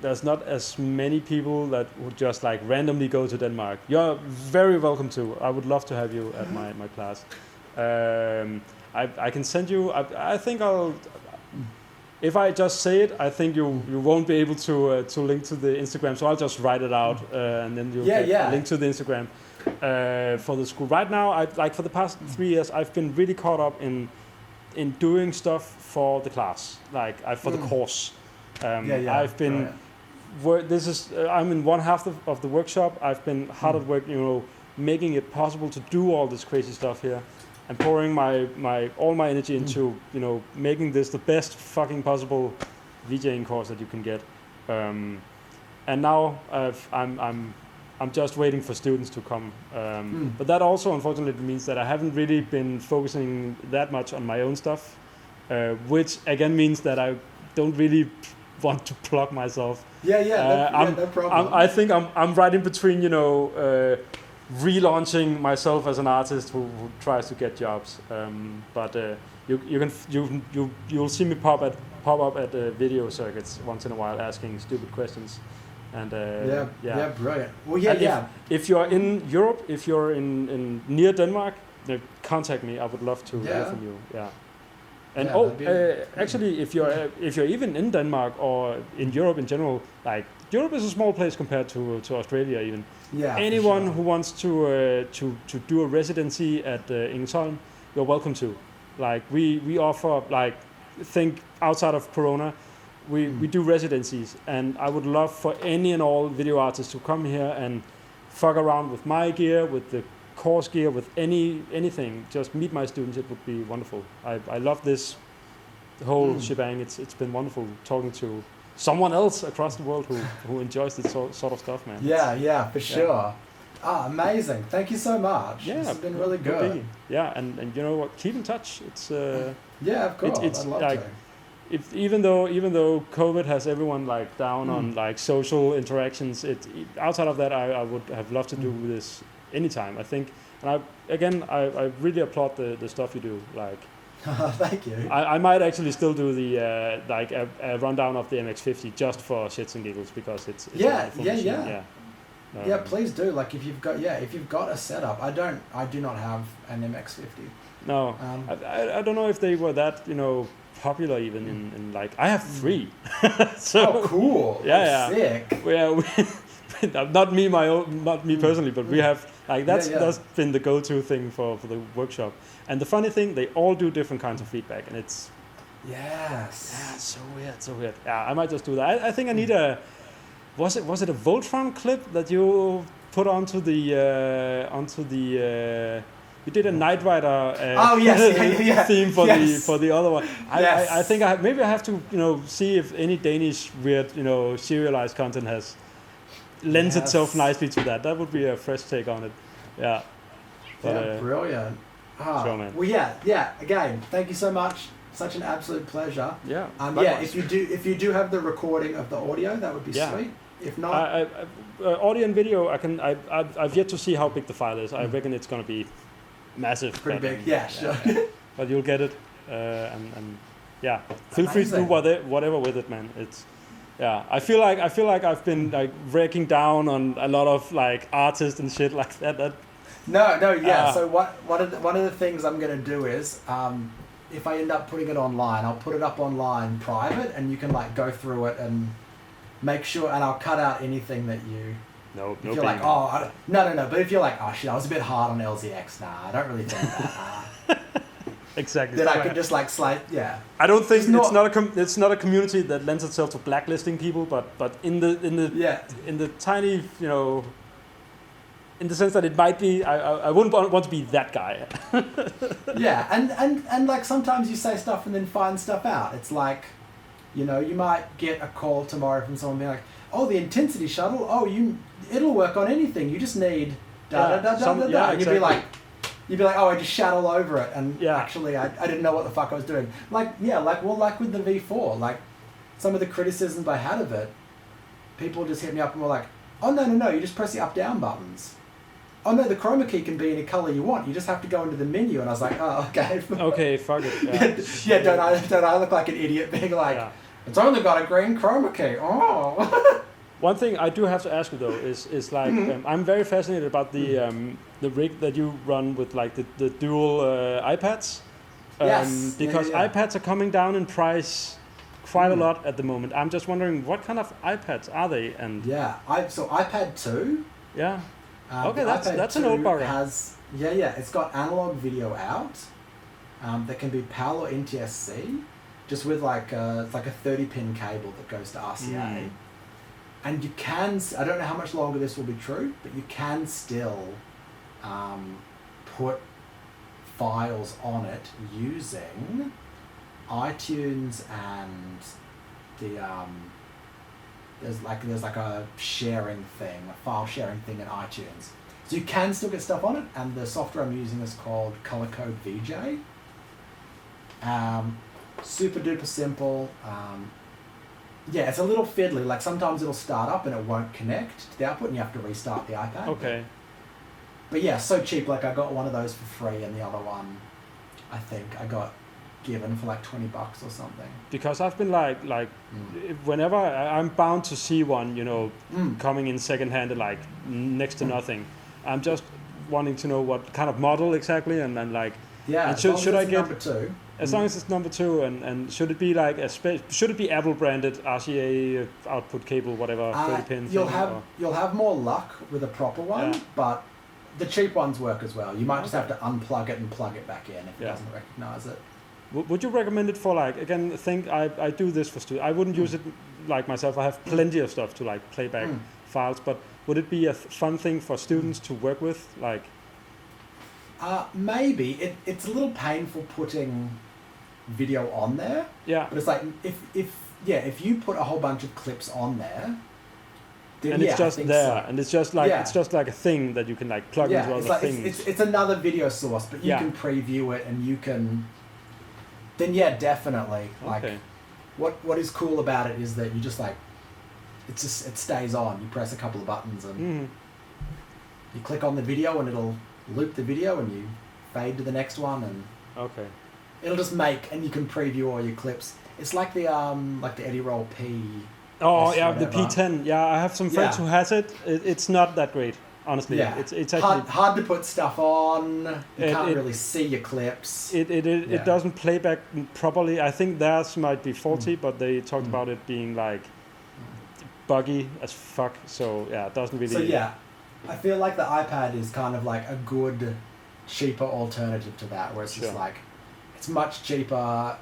there's not as many people that would just like randomly go to Denmark. You're very welcome to. I would love to have you at my class. I can send you. I think I'll. If I just say it, I think you won't be able to link to the Instagram. So I'll just write it out, and then you'll get a link to the Instagram for the school. Right now, for the past 3 years, I've been really caught up in doing stuff for the class, for the course. I've been. I'm in one half of the workshop. I've been hard at work, making it possible to do all this crazy stuff here, and pouring all my energy into making this the best fucking possible VJing course that you can get. And now I'm just waiting for students to come. But that also unfortunately means that I haven't really been focusing that much on my own stuff, which again means that I don't really want to plug myself.
No problem.
I think I'm right in between, relaunching myself as an artist who tries to get jobs. But you'll see me pop up at video circuits once in a while, asking stupid questions. And
brilliant. Well,
If you're in Europe, if you're in near Denmark, contact me. I would love to hear from you. Yeah. And actually, if you're even in Denmark or in Europe in general, like Europe is a small place compared to Australia even.
Yeah.
Anyone who wants to do a residency at Engelsholm, you're welcome to. Like we offer, like, think outside of Corona, we do residencies, and I would love for any and all video artists to come here and fuck around with my gear, with the course gear, with anything. Just meet my students. It would be wonderful. I love this whole shebang. It's been wonderful talking to someone else across the world who enjoys this sort of stuff, man.
Yeah, for sure. Amazing. Thank you so much.
Yeah,
this has been really good.
Yeah, and you know what? Keep in touch. It's
of course.
It's
I'd love
like,
to.
Even though COVID has everyone like down on like social interactions, outside of that, I would have loved to do this anytime. I think, and I really applaud the stuff you do. Like,
thank you.
I might actually still do the a rundown of the MX50 just for shits and giggles, because it's a wonderful machine.
Please do. Like, if you've got a setup. I do not have an MX50.
No, I don't know if they were that popular even in like, I have 3.
So cool. Sick.
Not me personally, but we have, like, that's been the go-to thing for the workshop. And the funny thing, they all do different kinds of feedback, and it's so weird. Yeah, I might just do that. I think I need was it a Voltron clip that you put onto the you did a Knight Rider theme for the other one. I think maybe I have to see if any Danish weird serialized content has lends itself nicely to that. That would be a fresh take on it. Yeah. But,
brilliant.
Sure, man.
Well, again, thank you so much. Such an absolute pleasure.
Yeah.
If you do have the recording of the audio, that would be sweet. If not,
audio and video, I've yet to see how big the file is. I reckon it's going to be massive.
Pretty big. Yeah, sure.
But you'll get it, and feel free to do whatever with it, man. It's. Yeah, I feel like I've been like breaking down on a lot of like artists and shit like that.
So one of the things I'm gonna do is, if I end up putting it online, I'll put it up online private, and you can like go through it and make sure, and I'll cut out anything that you. If you're like, no. But if you're like, oh shit, I was a bit hard on LZX. Nah, I don't really think that.
Exactly.
Then I can just like slide. Yeah.
I don't think it's not a community that lends itself to blacklisting people, but in the tiny, in the sense that it might be, I wouldn't want to be that guy.
and like sometimes you say stuff and then find stuff out. It's like, you might get a call tomorrow from someone being like, oh, the intensity shuttle, it'll work on anything. You just need da da da da da da. And you'd be like, oh, I just shat all over it, and actually I didn't know what the fuck I was doing. Like with the V4, like some of the criticisms I had of it, people just hit me up and were like, Oh, no, you just press the up-down buttons. Oh no, the chroma key can be any color you want. You just have to go into the menu, and I was like, oh, okay.
Okay, fuck it. Yeah,
don't I look like an idiot being like, it's only got a green chroma key. Oh.
One thing I do have to ask you though is like I'm very fascinated about the rig that you run with like the dual iPads.
Yes.
Because iPads are coming down in price quite a lot at the moment. I'm just wondering what kind of iPads are they? And
so iPad 2.
Yeah. Okay, that's an old bugger.
It's got analog video out. That can be PAL or NTSC, just with like it's like a 30-pin cable that goes to RCA. And you can, I don't know how much longer this will be true, but you can still put files on it using iTunes and the there's like a sharing thing, a file sharing thing in iTunes. So you can still get stuff on it, and the software I'm using is called Color Code VJ. Super duper simple. It's a little fiddly. Like sometimes it'll start up and it won't connect to the output, and you have to restart the iPad.
Okay.
But yeah, so cheap. Like I got one of those for free, and the other one, I think I got given for like $20 or something.
Because I've been like whenever I'm bound to see one, coming in secondhand at like next to nothing. I'm just wanting to know what kind of model exactly, and then like.
Yeah.
And should I get
number 2?
As long as it's number 2, and should it be like should it be Apple branded RCA output cable, whatever, 30 pin?
You'll have more luck with a proper one, but the cheap ones work as well. You might just have to unplug it and plug it back in if it doesn't recognize it.
Would you recommend it for like, again, I do this for students. I wouldn't use it like myself. I have plenty of stuff to like play back files, but would it be a fun thing for students to work with? Like,
maybe it's a little painful putting video on there.
Yeah.
But it's like if you put a whole bunch of clips on there, then
and it's just there, and it's just like a thing that you can like plug into other things.
It's another video source, but you can preview it, and you can. Then definitely. Like, what is cool about it is that you just like, it stays on. You press a couple of buttons and you click on the video, and it'll loop the video, and you fade to the next one, and it'll just make, and you can preview all your clips. It's like the Eddie Roll P.
Oh yeah, the P10. Yeah, I have some friends who has it. It's not that great. Honestly, it's actually
hard to put stuff on. You can't really see your clips.
It doesn't play back properly. I think theirs might be faulty, but they talked about it being like buggy as fuck. So it doesn't really.
So I feel like the iPad is kind of like a good, cheaper alternative to that, where it's just like, it's much cheaper.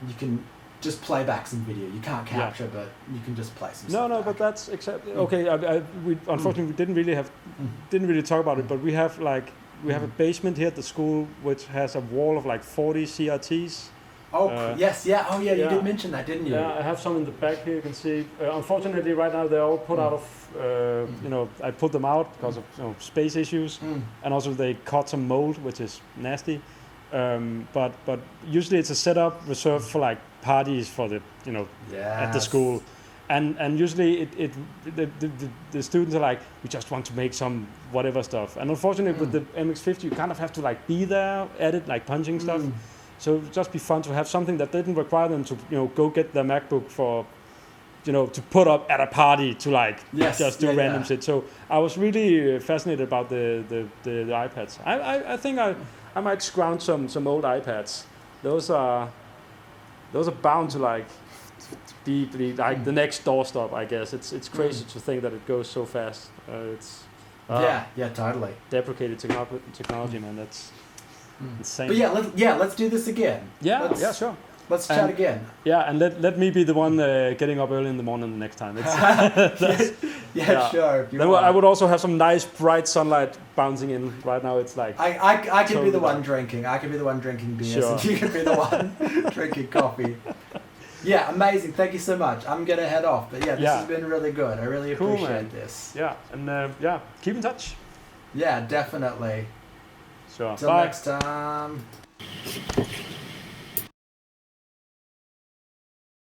You can just play back some video. You can't capture, but you can just play some stuff back.
But that's okay. We unfortunately didn't really talk about it, but we have a basement here at the school which has a wall of like 40 CRTs.
Yes, you did mention that, didn't you?
Yeah, I have some in the back here. You can see. Unfortunately, right now they're all put out of. I put them out because of space issues, and also they caught some mold, which is nasty. But usually it's a setup reserved for like parties for the at the school, and usually the students are like, we just want to make some whatever stuff, and unfortunately with the MX50 you kind of have to like be there at it, like punching stuff. So it would just be fun to have something that didn't require them to go get their MacBook for to put up at a party to like just do random shit. So I was really fascinated about the iPads. I think I might scrounge some old iPads. Those are bound to like be like the next doorstop, I guess. It's crazy to think that it goes so fast. It's
totally
deprecated technology, man. That's insane.
But let's do this again.
Sure.
Let's chat again.
Yeah, and let me be the one getting up early in the morning the next time.
Sure.
Then I would also have some nice bright sunlight bouncing in. Right now it's like
I can be the one drinking. I can be the one drinking beers, and you can be the one drinking coffee. Yeah, amazing. Thank you so much. I'm gonna head off, but this has been really good. I really appreciate this.
Yeah, and keep in touch.
Yeah, definitely.
Sure.
Till next time.